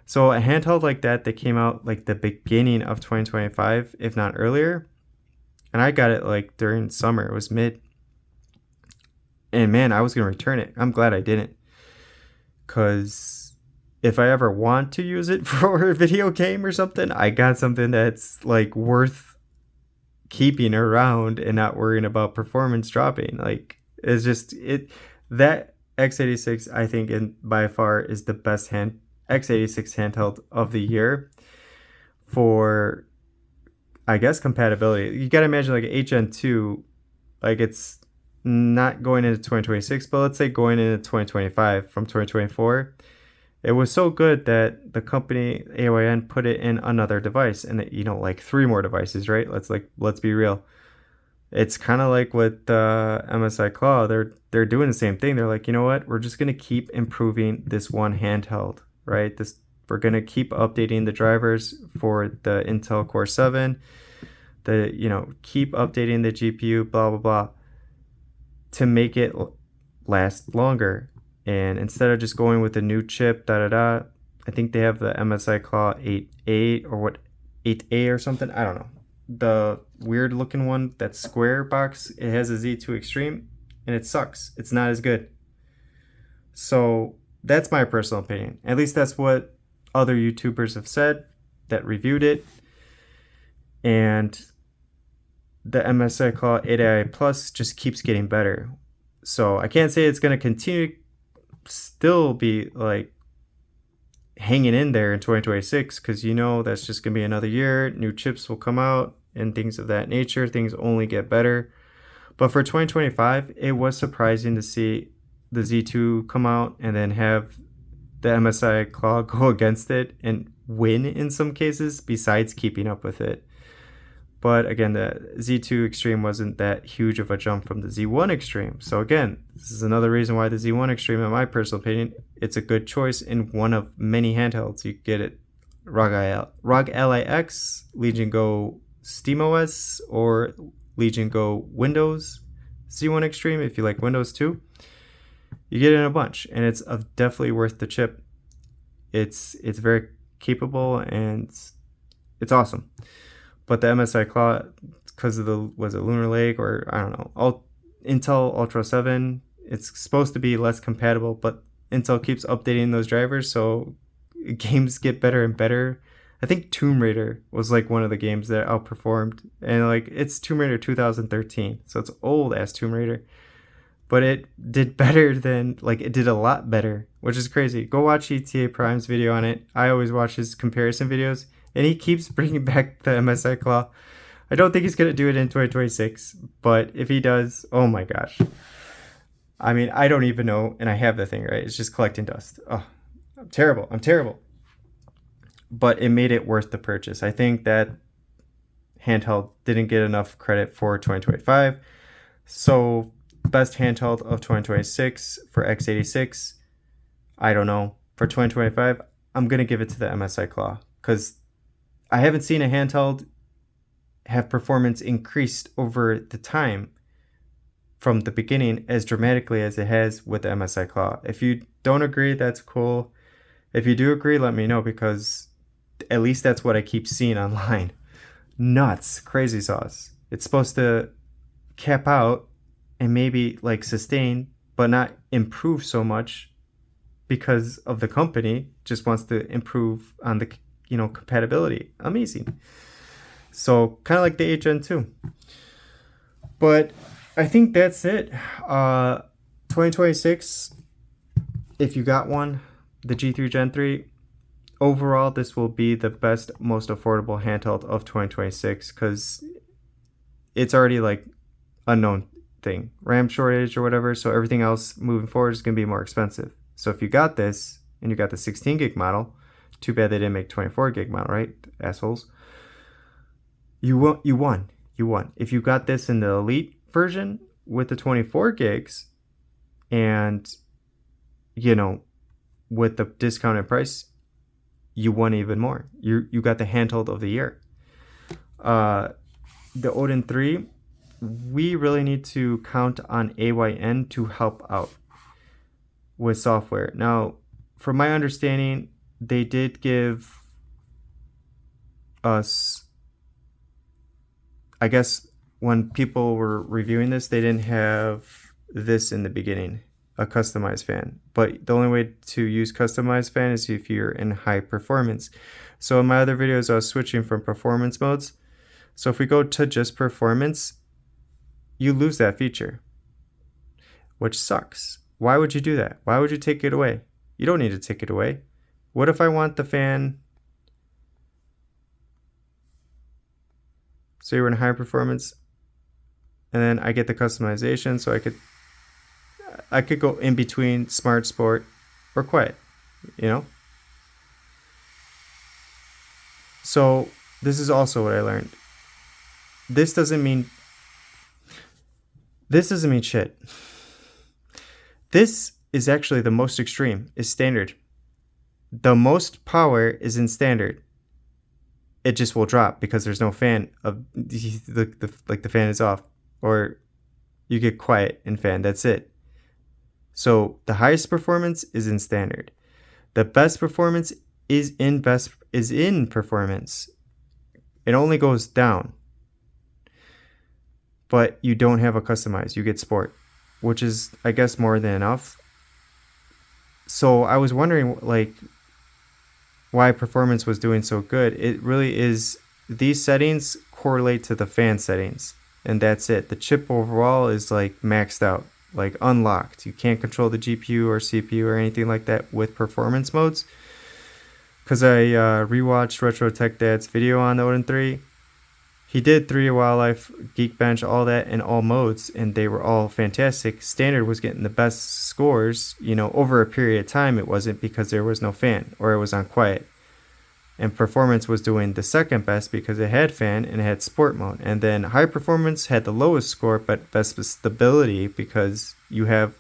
So a handheld like that came out like the beginning of 2025, if not earlier. And I got it like during summer. It was mid. And man, I was going to return it. I'm glad I didn't. Because if I ever want to use it for a video game or something, I got something that's like worth keeping around and not worrying about performance dropping. Like it's just that x86 I think by far is the best x86 handheld of the year for, I guess, compatibility. You gotta imagine like HN2, like it's not going into 2026, but let's say going into 2025 from 2024. It was so good that the company AYN put it in another device, and you know, like 3 more devices, right? Let's be real. It's kind of like with MSI Claw. They're doing the same thing. They're like, you know what? We're just gonna keep improving this one handheld, right? We're gonna keep updating the drivers for the Intel Core 7. Keep updating the GPU, blah blah blah, to make it last longer. And instead of just going with a new chip, I think they have the MSI Claw 8A or 8A or something. I don't know. the weird looking one, that square box, it has a Z2 Extreme, and it sucks. It's not as good. So that's my personal opinion. At least that's what other YouTubers have said that reviewed it. And the MSI Claw AI Plus just keeps getting better. So I can't say it's going to continue still be like hanging in there in 2026, because you know that's just going to be another year. New chips will come out and things of that nature. Things only get better. But for 2025, it was surprising to see the Z2 come out and then have the MSI Claw go against it and win in some cases, besides keeping up with it. But again, the Z2 Extreme wasn't that huge of a jump from the Z1 Extreme. So again, this is another reason why the Z1 Extreme, in my personal opinion, it's a good choice in one of many handhelds. You get it ROG LIX, Legion Go SteamOS, or Legion Go Windows Z1 Extreme if you like Windows too. You get it in a bunch, and it's definitely worth the chip. It's very capable and it's awesome. But the MSI Claw, because of was it Lunar Lake or I don't know, Intel Ultra 7, it's supposed to be less compatible, but Intel keeps updating those drivers, so games get better and better. I think Tomb Raider was like one of the games that outperformed, and like it's Tomb Raider 2013, so it's old ass Tomb Raider, but it did better than, like, it did a lot better, which is crazy. Go watch ETA Prime's video on it. I always watch his comparison videos, and he keeps bringing back the MSI Claw. I don't think he's going to do it in 2026, but if he does, oh my gosh. I mean, I don't even know, and I have the thing, right? It's just collecting dust. Oh, I'm terrible. But it made it worth the purchase. I think that handheld didn't get enough credit for 2025. So best handheld of 2026 for x86, I don't know. For 2025, I'm going to give it to the MSI Claw, because I haven't seen a handheld have performance increased over the time from the beginning as dramatically as it has with the MSI Claw. If you don't agree, that's cool. If you do agree, let me know, because at least that's what I keep seeing online. Nuts, crazy sauce. It's supposed to cap out and maybe like sustain, but not improve so much, because of the company just wants to improve on the compatibility. Amazing. So kind of like the 8 Gen 2. But I think that's it. 2026, if you got one, the G3 Gen 3, overall this will be the best, most affordable handheld of 2026, because it's already like unknown thing, RAM shortage or whatever, so everything else moving forward is going to be more expensive. So if you got this and you got the 16 gig model, too bad they didn't make 24 gig model, right? Assholes. You won. If you got this in the Elite version with the 24 gigs and, with the discounted price, you won even more. You got the handheld of the year. The Odin 3, we really need to count on AYN to help out with software. Now, from my understanding, they did give us, I guess when people were reviewing this, they didn't have this in the beginning, a customized fan. But the only way to use customized fan is if you're in high performance. So in my other videos, I was switching from performance modes. So if we go to just performance, you lose that feature, which sucks. Why would you do that? Why would you take it away? You don't need to take it away. What if I want the fan? So you're in high performance, and then I get the customization, so I could go in between smart, sport, or quiet, So this is also what I learned. This doesn't mean shit. This is actually the most extreme, is standard. The most power is in standard. It just will drop because there's no fan of the fan is off, or you get quiet in fan. That's it. So the highest performance is in standard. The best performance is in performance. It only goes down. but you don't have a customized. You get sport, which is, I guess, more than enough. So I was wondering, like, why performance was doing so good. It really is, these settings correlate to the fan settings, and that's it. The chip overall is like maxed out, like unlocked. You can't control the GPU or CPU or anything like that with performance modes. Because I rewatched Retro Tech Dad's video on the Odin 3. He did 3 Wildlife, Geekbench, all that in all modes, and they were all fantastic. Standard was getting the best scores, over a period of time. It wasn't because there was no fan or it was on quiet. And performance was doing the second best because it had fan and it had sport mode. And then high performance had the lowest score but best stability because you have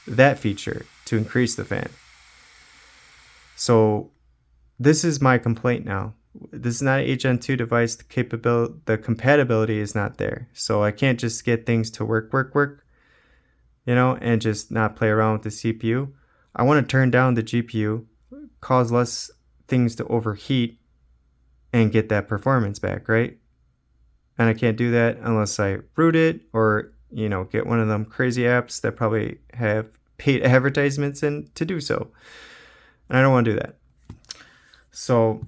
that feature to increase the fan. So this is my complaint now. This is not an HN2 device. The compatibility is not there. So I can't just get things to work, and just not play around with the CPU. I want to turn down the GPU, cause less things to overheat, and get that performance back, right? And I can't do that unless I root it or, get one of them crazy apps that probably have paid advertisements in to do so. And I don't want to do that. So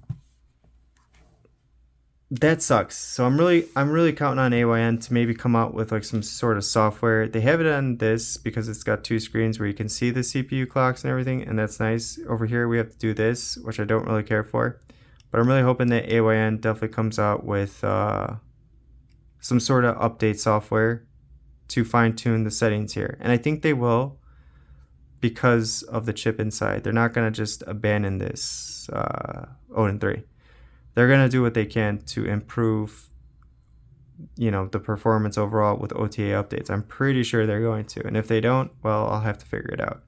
that sucks. So I'm really counting on AYN to maybe come out with like some sort of software. They have it on this because it's got 2 screens where you can see the CPU clocks and everything, and that's nice. Over here we have to do this, which I don't really care for. But I'm really hoping that AYN definitely comes out with some sort of update software to fine-tune the settings here. And I think they will because of the chip inside. They're not going to just abandon this Odin 3. They're going to do what they can to improve, the performance overall with OTA updates. I'm pretty sure they're going to. And if they don't, well, I'll have to figure it out.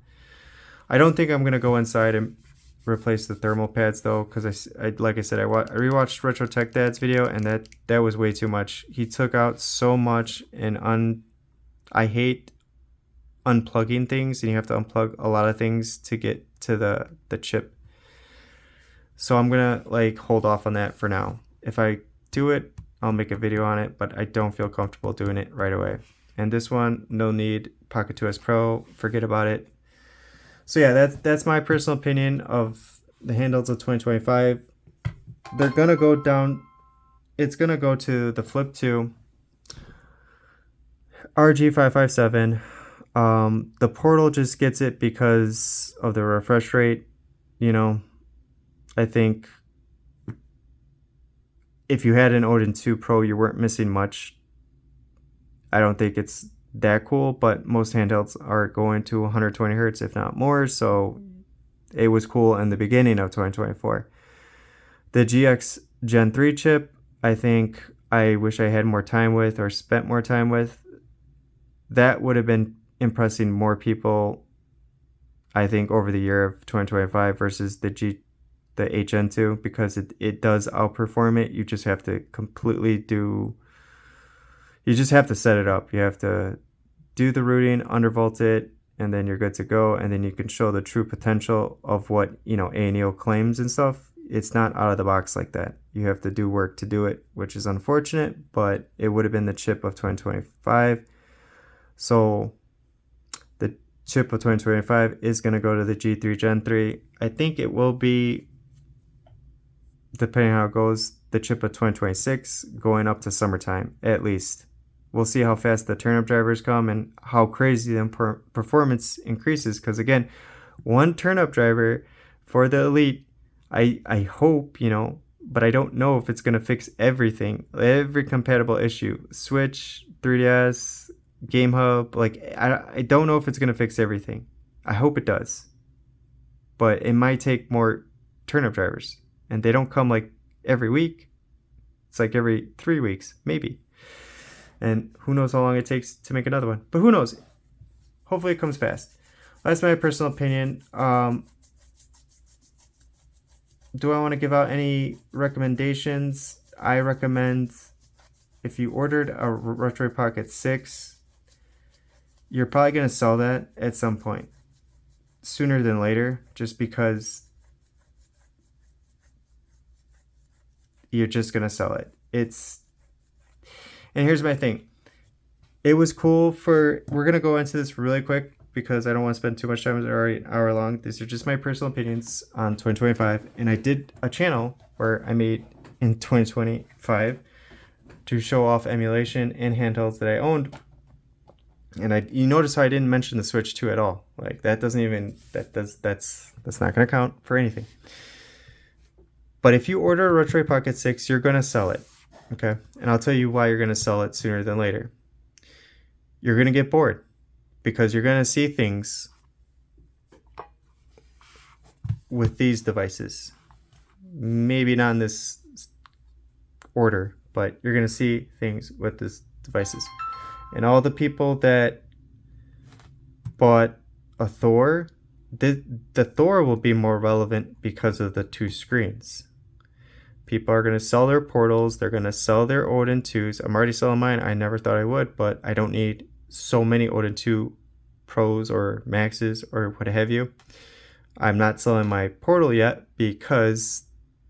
I don't think I'm going to go inside and replace the thermal pads, though, because like I said, I rewatched Retro Tech Dad's video, and that was way too much. He took out so much, and I hate unplugging things, and you have to unplug a lot of things to get to the chip. So I'm going to hold off on that for now. If I do it, I'll make a video on it, but I don't feel comfortable doing it right away. And this one, no need. Pocket 2S Pro, forget about it. So yeah, that's my personal opinion of the handhelds of 2025. They're going to go down. It's going to go to the Flip 2, RG557. The Portal just gets it because of the refresh rate, I think if you had an Odin 2 Pro, you weren't missing much. I don't think it's that cool, but most handhelds are going to 120 hertz, if not more, so it was cool in the beginning of 2024. The GX Gen 3 chip, I think I wish I had more time with or spent more time with. That would have been impressing more people, I think, over the year of 2025 versus the HN2, because it does outperform it. You just have to you just have to set it up. You have to do the routing, undervolt it, and then you're good to go. And then you can show the true potential of what, A&E claims and stuff. It's not out of the box like that. You have to do work to do it, which is unfortunate, but it would have been the chip of 2025. So the chip of 2025 is going to go to the G3 Gen 3. I think it will be, depending on how it goes, the chip of 2026 going up to summertime at least. We'll see how fast the turnip drivers come and how crazy the performance increases, because again, one turnip driver for the Elite, I hope, but I don't know if it's going to fix everything, every compatible issue. Switch, 3DS, Game Hub, I don't know if it's going to fix everything. I hope it does, but it might take more turnip drivers. And they don't come every week. It's every 3 weeks, maybe. And who knows how long it takes to make another one. But who knows? Hopefully it comes fast. That's my personal opinion. Do I want to give out any recommendations? I recommend, if you ordered a Retro Pocket 6, you're probably going to sell that at some point. Sooner than later, just because you're just going to sell it. And here's my thing. it was cool for, we're going to go into this really quick because I don't want to spend too much time. It's already an hour long. These are just my personal opinions on 2025. And I did a channel where I made in 2025 to show off emulation and handhelds that I owned. And you notice how I didn't mention the Switch 2 at all. Like that doesn't even, that's not going to count for anything. But if you order a Retro Pocket 6, you're going to sell it. Okay? And I'll tell you why you're going to sell it sooner than later. You're going to get bored because you're going to see things with these devices. Maybe not in this order, but you're going to see things with these devices. And all the people that bought a Thor, the Thor will be more relevant because of the two screens. People are going to sell their portals. They're going to sell their Odin 2s. I'm already selling mine. I never thought I would, but I don't need so many Odin 2 Pros or Maxes or what have you. I'm not selling my portal yet because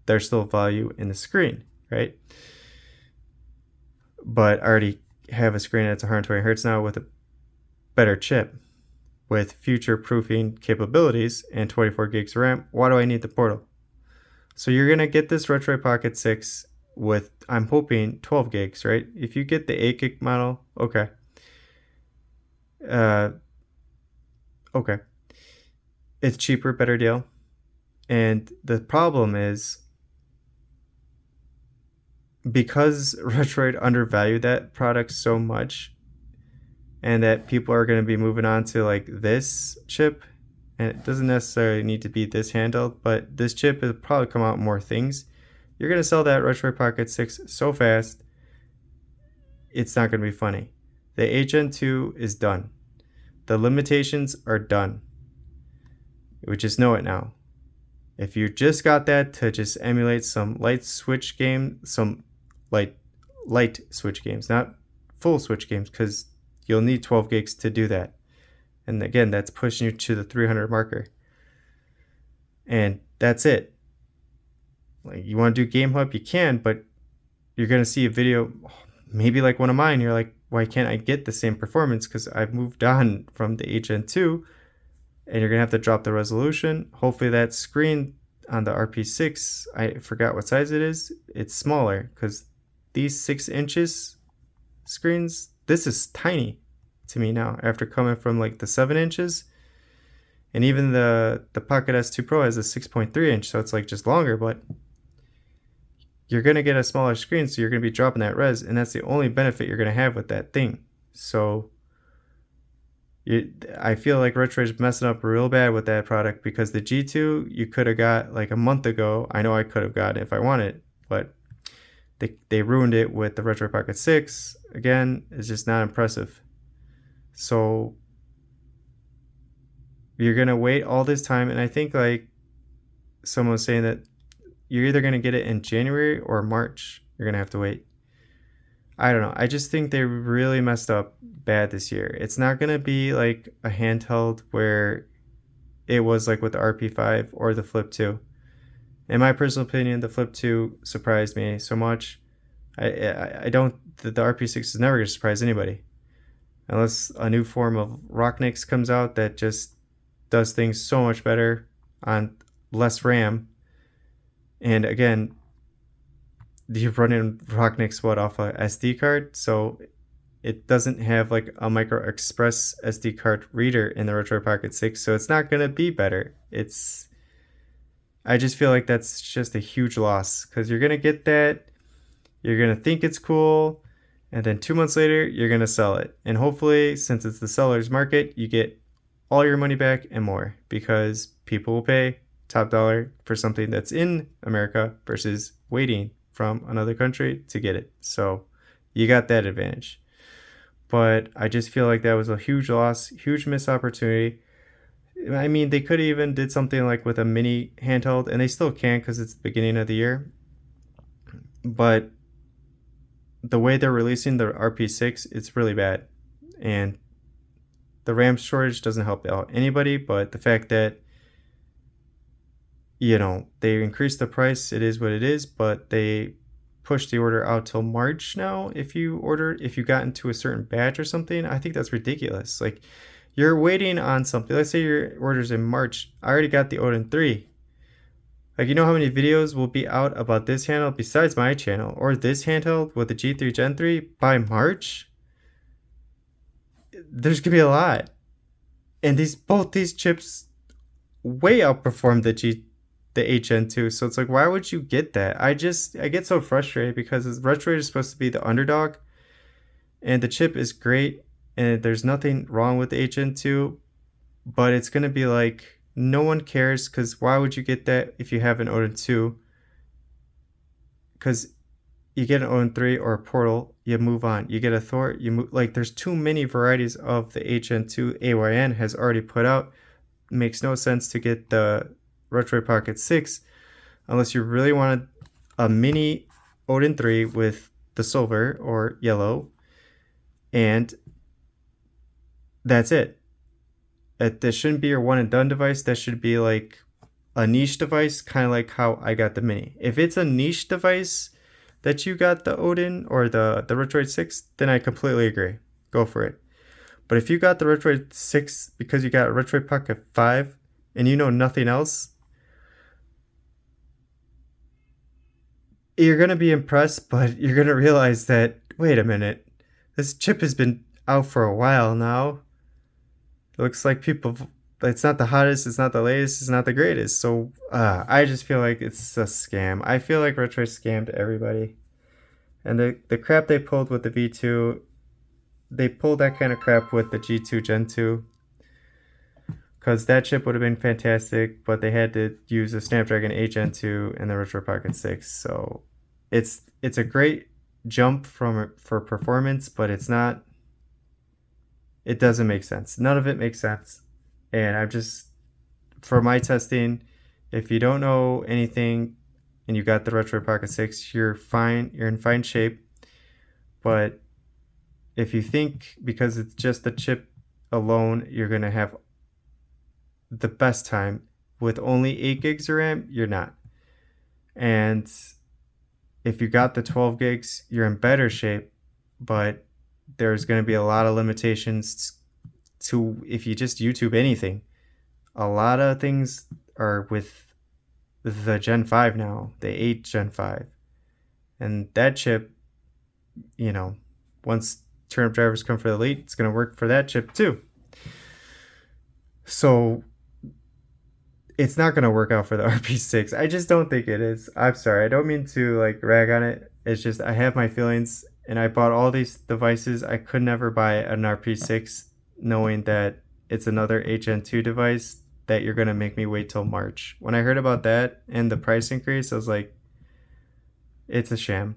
there's still value in the screen, right? But I already have a screen that's 120 hertz now with a better chip with future proofing capabilities and 24 gigs of RAM. Why do I need the portal? So you're going to get this Retro Pocket 6 with, I'm hoping, 12 gigs, right? If you get the 8 gig model, okay. Okay. It's cheaper, better deal. And the problem is, because Retroid undervalued that product so much, and that people are going to be moving on to like this chip, and it doesn't necessarily need to be this handheld, but this chip will probably come out more things. You're going to sell that Retroid Pocket 6 so fast, it's not going to be funny. The HN 2 is done. The limitations are done. We just know it now. If you just got that to just emulate some light Switch game, some light Switch games, not full Switch games, because you'll need 12 gigs to do that. And again, that's pushing you to the 300 marker. And that's it. Like, you want to do Game Hub, you can, but you're going to see a video, maybe like one of mine, you're like, why can't I get the same performance? Because I've moved on from the HN2, and you're going to have to drop the resolution. Hopefully that screen on the RP6, I forgot what size it is, it's smaller, because these 6 inches screens, this is tiny to me now after coming from like the 7 inches. And even the Pocket S2 Pro has a 6.3 inch, so it's like just longer, but you're going to get a smaller screen, so you're going to be dropping that res, and that's the only benefit you're going to have with that thing. So I feel like Retroid's messing up real bad with that product, because the G2 you could have got like a month ago. I know I could have got it if I wanted, but they ruined it with the Retro Pocket 6. Again, it's just not impressive. So you're going to wait all this time, and I think like someone was saying that you're either going to get it in January or March. You're going to have to wait. I don't know. I just think they really messed up bad this year. It's not going to be like a handheld where it was like with the RP5 or the Flip 2. In my personal opinion, the Flip 2 surprised me so much. I don't, the RP6 is never going to surprise anybody. Unless a new form of Rocknix comes out that just does things so much better on less RAM. And again, you're running Rocknix off a SD card, so it doesn't have like a micro express SD card reader in the Retro Pocket 6, so it's not going to be better. I just feel like that's just a huge loss, because you're going to get that, you're going to think it's cool, and then 2 months later, you're going to sell it. And hopefully, since it's the seller's market, you get all your money back and more, because people will pay top dollar for something that's in America versus waiting from another country to get it. So you got that advantage. But I just feel like that was a huge loss, huge missed opportunity. I mean, they could have even did something like with a mini handheld, and they still can because it's the beginning of the year. But the way they're releasing the RP6, it's really bad. And the RAM shortage doesn't help out anybody, but the fact that, you know, they increased the price, it is what it is, but they push the order out till March now if you got into a certain batch or something. I think that's ridiculous. Like, you're waiting on something. Let's say your order's in March. I already got the Odin 3. Like, you know how many videos will be out about this handheld besides my channel or this handheld with the G3 Gen 3 by March? There's gonna be a lot. And both these chips way outperform the 8 Gen 2. So it's like, why would you get that? I get so frustrated because Retroid is supposed to be the underdog and the chip is great and there's nothing wrong with the 8 Gen 2, but it's going to be like, no one cares, because why would you get that if you have an Odin 2? Because you get an Odin 3 or a Portal, you move on. You get a Thor, you move. Like, there's too many varieties of the 8 Gen 2 AYN has already put out. It makes no sense to get the Retroid Pocket 6 unless you really wanted a mini Odin 3 with the silver or yellow, and that's it. That shouldn't be your one and done device. That should be like a niche device, kind of like how I got the Mini. If it's a niche device that you got the Odin or the Retroid 6, then I completely agree. Go for it. But if you got the Retroid 6 because you got a Retroid Pocket 5 and you know nothing else, you're going to be impressed, but you're going to realize that, wait a minute, this chip has been out for a while now. It looks like it's not the hottest, it's not the latest, it's not the greatest. So I just feel like it's a scam. I feel like Retroid scammed everybody. And the crap they pulled with the V2, they pulled that kind of crap with the G2 Gen 2. Because that chip would have been fantastic, but they had to use a Snapdragon 8 Gen 2 and the Retroid Pocket 6. So it's a great jump for performance, but it's not. It doesn't make sense. None of it makes sense. And for my testing, if you don't know anything and you got the Retroid Pocket 6, you're fine. You're in fine shape. But if you think because it's just the chip alone, you're going to have the best time with only 8 gigs of RAM, you're not. And if you got the 12 gigs, you're in better shape. But there's going to be a lot of limitations to if you just YouTube anything. A lot of things are with the Gen 5 now, the 8 Gen 5. And that chip, once turnip drivers come for the Elite, it's going to work for that chip too. So it's not going to work out for the RP6. I just don't think it is. I'm sorry. I don't mean to rag on it. It's just I have my feelings. And I bought all these devices. I could never buy an RP6 knowing that it's another 8 Gen 2 device that you're going to make me wait till March. When I heard about that and the price increase, I was like, it's a sham.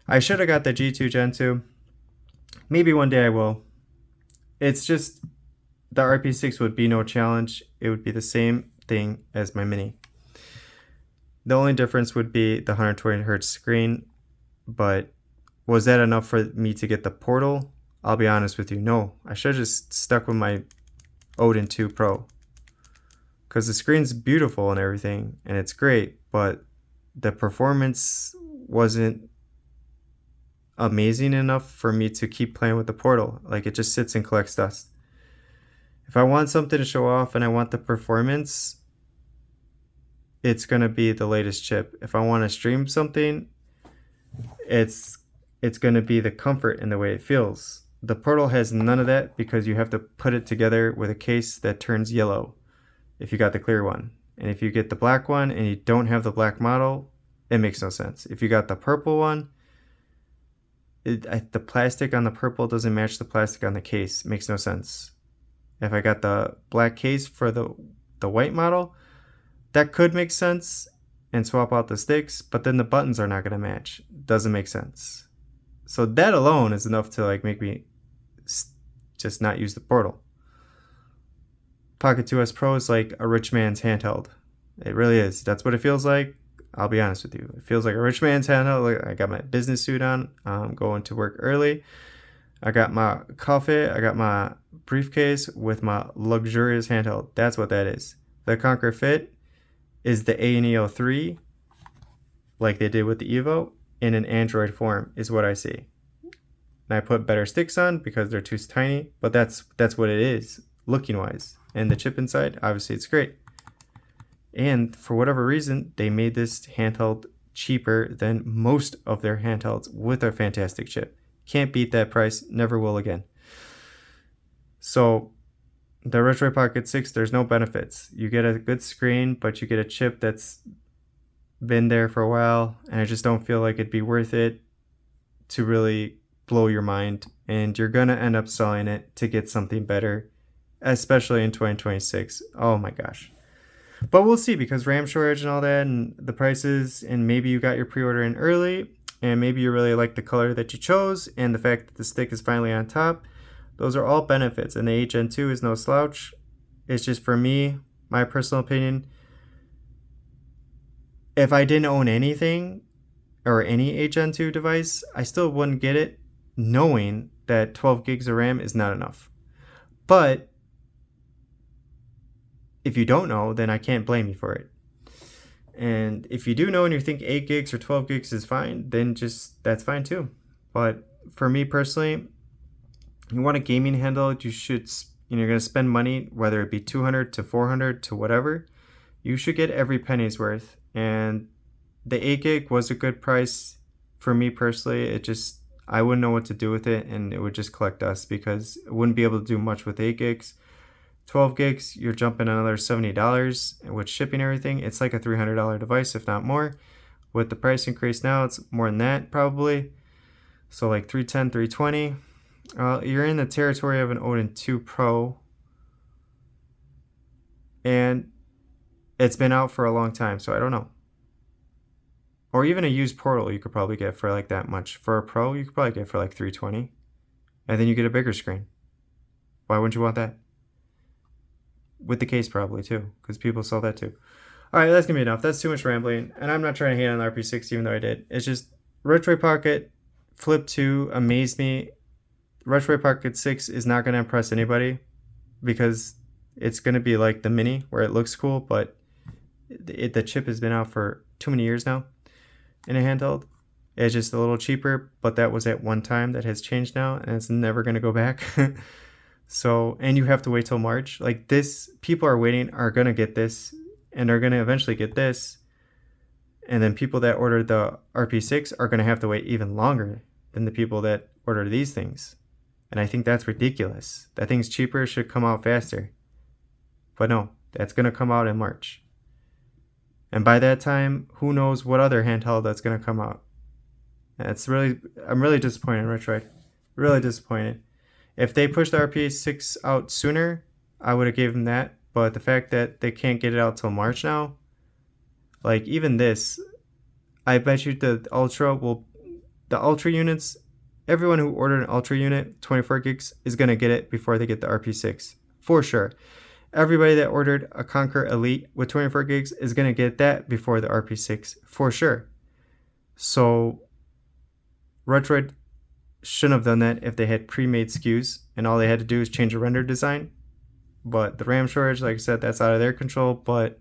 I should have got the G2 Gen 2. Maybe one day I will. It's just the RP6 would be no challenge. It would be the same thing as my Mini. The only difference would be the 120 Hz screen, but was that enough for me to get the Portal? I'll be honest with you, no. I should have just stuck with my Odin 2 Pro. Because the screen's beautiful and everything, and it's great, but the performance wasn't amazing enough for me to keep playing with the Portal. Like, it just sits and collects dust. If I want something to show off and I want the performance, it's going to be the latest chip. If I want to stream something, it's going to be the comfort and the way it feels. The Portal has none of that because you have to put it together with a case that turns yellow if you got the clear one. And if you get the black one and you don't have the black model, it makes no sense. If you got the purple one, the plastic on the purple doesn't match the plastic on the case. It makes no sense. If I got the black case for the white model, that could make sense and swap out the sticks, but then the buttons are not going to match. Doesn't make sense. So that alone is enough to make me just not use the Portal. Pocket 2S Pro is like a rich man's handheld. It really is. That's what it feels like. I'll be honest with you. It feels like a rich man's handheld. I got my business suit on. I'm going to work early. I got my coffee. I got my briefcase with my luxurious handheld. That's what that is. The Conquer Fit is the A&E 03, like they did with the Evo, in an Android form is what I see. And I put better sticks on because they're too tiny, but that's what it is looking wise. And the chip inside, obviously it's great. And for whatever reason, they made this handheld cheaper than most of their handhelds with a fantastic chip. Can't beat that price, never will again. So the Retroid Pocket 6, there's no benefits. You get a good screen, but you get a chip that's been there for a while, and I just don't feel like it'd be worth it to really blow your mind, and you're gonna end up selling it to get something better, especially in 2026. Oh my gosh. But we'll see, because RAM shortage and all that and the prices, and maybe you got your pre-order in early, and maybe you really like the color that you chose, and the fact that the stick is finally on top. Those are all benefits, and the 8 Gen 2 is no slouch. It's just, for me, my personal opinion, if I didn't own anything or any 8 Gen 2 device, I still wouldn't get it, knowing that 12 gigs of RAM is not enough. But if you don't know, then I can't blame you for it. And if you do know and you think 8 gigs or 12 gigs is fine, then just that's fine too. But for me personally, you want a gaming handheld, you should, you're going to spend money, whether it be 200 to 400 to whatever, you should get every penny's worth. And the 8 gig was a good price for me personally. It just, I wouldn't know what to do with it, and it would just collect dust because I wouldn't be able to do much with 8 gigs. 12 gigs, you're jumping another $70 with shipping and everything. It's like a $300 device, if not more. With the price increase now, it's more than that probably. So like $310, $320. You're in the territory of an Odin 2 Pro, and it's been out for a long time, so I don't know. Or even a used Portal you could probably get for like that much. For a Pro, you could probably get for like $320, and then you get a bigger screen. Why wouldn't you want that? With the case probably too, because people sell that too. Alright, that's gonna be enough. That's too much rambling, and I'm not trying to hate on the RP6 even though I did. It's just Retroid Pocket Flip 2 amazed me. Retroid Pocket 6 is not going to impress anybody because it's going to be like the Mini where it looks cool, but the chip has been out for too many years now in a handheld. It's just a little cheaper, but that was at one time. That has changed now, and it's never going to go back. So, and you have to wait till March. Like this, people are going to get this, and they're going to eventually get this. And then people that ordered the RP6 are going to have to wait even longer than the people that ordered these things. And I think that's ridiculous. That thing's cheaper, should come out faster. But no, that's going to come out in March. And by that time, who knows what other handheld that's going to come out. I'm really disappointed in Retroid. Really disappointed. If they pushed the RP6 out sooner, I would have given them that. But the fact that they can't get it out till March now, like even this, I bet you the Ultra units, everyone who ordered an Ultra unit, 24 gigs, is going to get it before they get the RP6. For sure. Everybody that ordered a Conquer Elite with 24 gigs is going to get that before the RP6. For sure. So, Retroid shouldn't have done that if they had pre-made SKUs and all they had to do is change a render design. But the RAM shortage, like I said, that's out of their control. But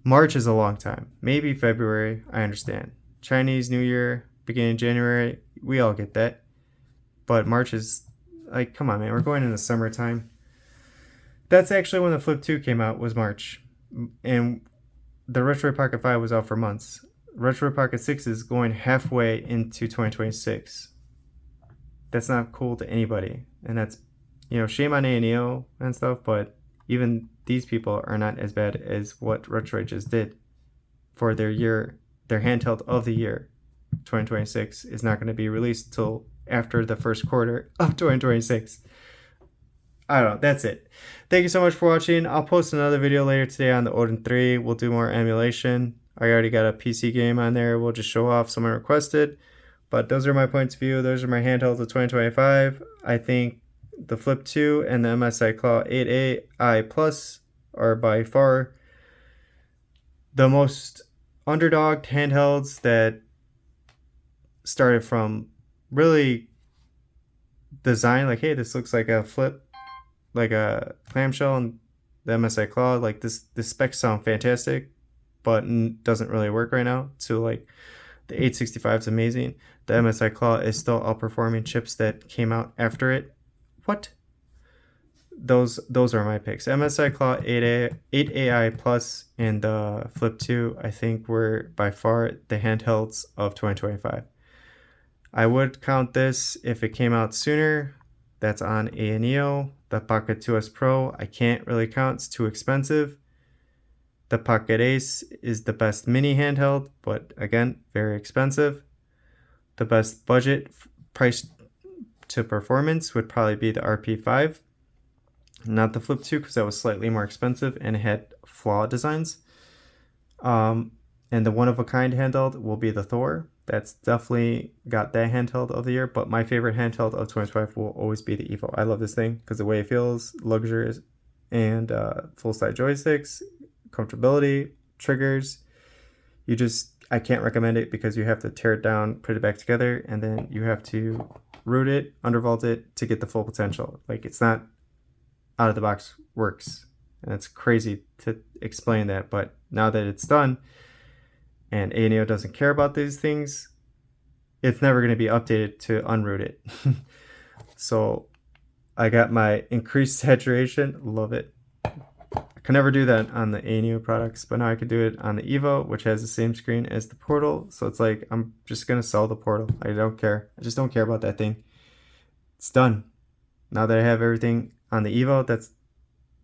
March is a long time. Maybe February, I understand. Chinese New Year, beginning of January, we all get that. But March is, like, come on, man, we're going into summertime. That's actually when the Flip 2 came out, was March. And the Retroid Pocket 5 was out for months. Retroid Pocket 6 is going halfway into 2026. That's not cool to anybody. And that's, shame on A&EO and stuff, but even these people are not as bad as what Retroid just did for their handheld of the year. 2026 is not going to be released till after the first quarter of 2026. I don't know. That's it. Thank you so much for watching. I'll post another video later today on the Odin 3. We'll do more emulation. I already got a PC game on there. We'll just show off. Someone requested. But those are my points of view. Those are my handhelds of 2025. I think the Flip 2 and the MSI Claw AI Plus are by far the most underdogged handhelds that started from really design, like, hey, this looks like a flip, like a clamshell, and the MSI Claw, like the specs sound fantastic, but doesn't really work right now. So like The 865 is amazing. The MSI Claw is still outperforming chips that came out after it. What? Those are my picks. MSI Claw 8AI Plus and the Flip 2, I think, were by far the handhelds of 2025. I would count this if it came out sooner. That's on A&EO. The Pocket 2S Pro, I can't really count. It's too expensive. The Pocket Ace is the best mini handheld, but again, very expensive. The best budget price to performance would probably be the RP5. Not the Flip 2 because that was slightly more expensive and it had flaw designs. And the one-of-a-kind handheld will be the Thor. That's definitely got that handheld of the year, but my favorite handheld of 2025 will always be the Evo. I love this thing because the way it feels, luxurious, and full-size joysticks, comfortability, triggers. I can't recommend it because you have to tear it down, put it back together, and then you have to root it, undervolt it to get the full potential. Like, it's not out of the box works. And it's crazy to explain that, but now that it's done and A&EO doesn't care about these things, it's never going to be updated to unroot it. So I got my increased saturation, love it. I could never do that on the A&EO products, but now I could do it on the Evo, which has the same screen as the Portal. So it's like, I'm just going to sell the Portal. I don't care. I just don't care about that thing. It's done. Now that I have everything on the Evo that's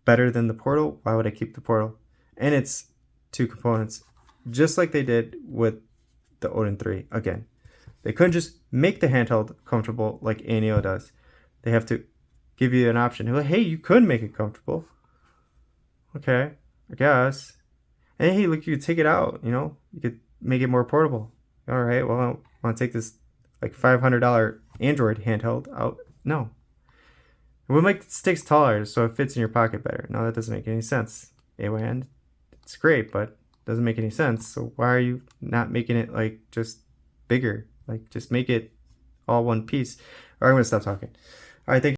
better than the Portal, why would I keep the Portal? And it's 2 components, just like they did with the Odin 3. Again, they couldn't just make the handheld comfortable like A&EO does. They have to give you an option. Like, hey, you could make it comfortable. Okay, I guess. And hey, look, you could take it out, you could make it more portable. All right, well, I want to take this like $500 Android handheld out. No. We'll make the sticks taller so it fits in your pocket better. No, that doesn't make any sense. AYN, it's great, but it doesn't make any sense. So why are you not making it like just bigger? Like, just make it all one piece. All right, I'm going to stop talking. All right, thank you.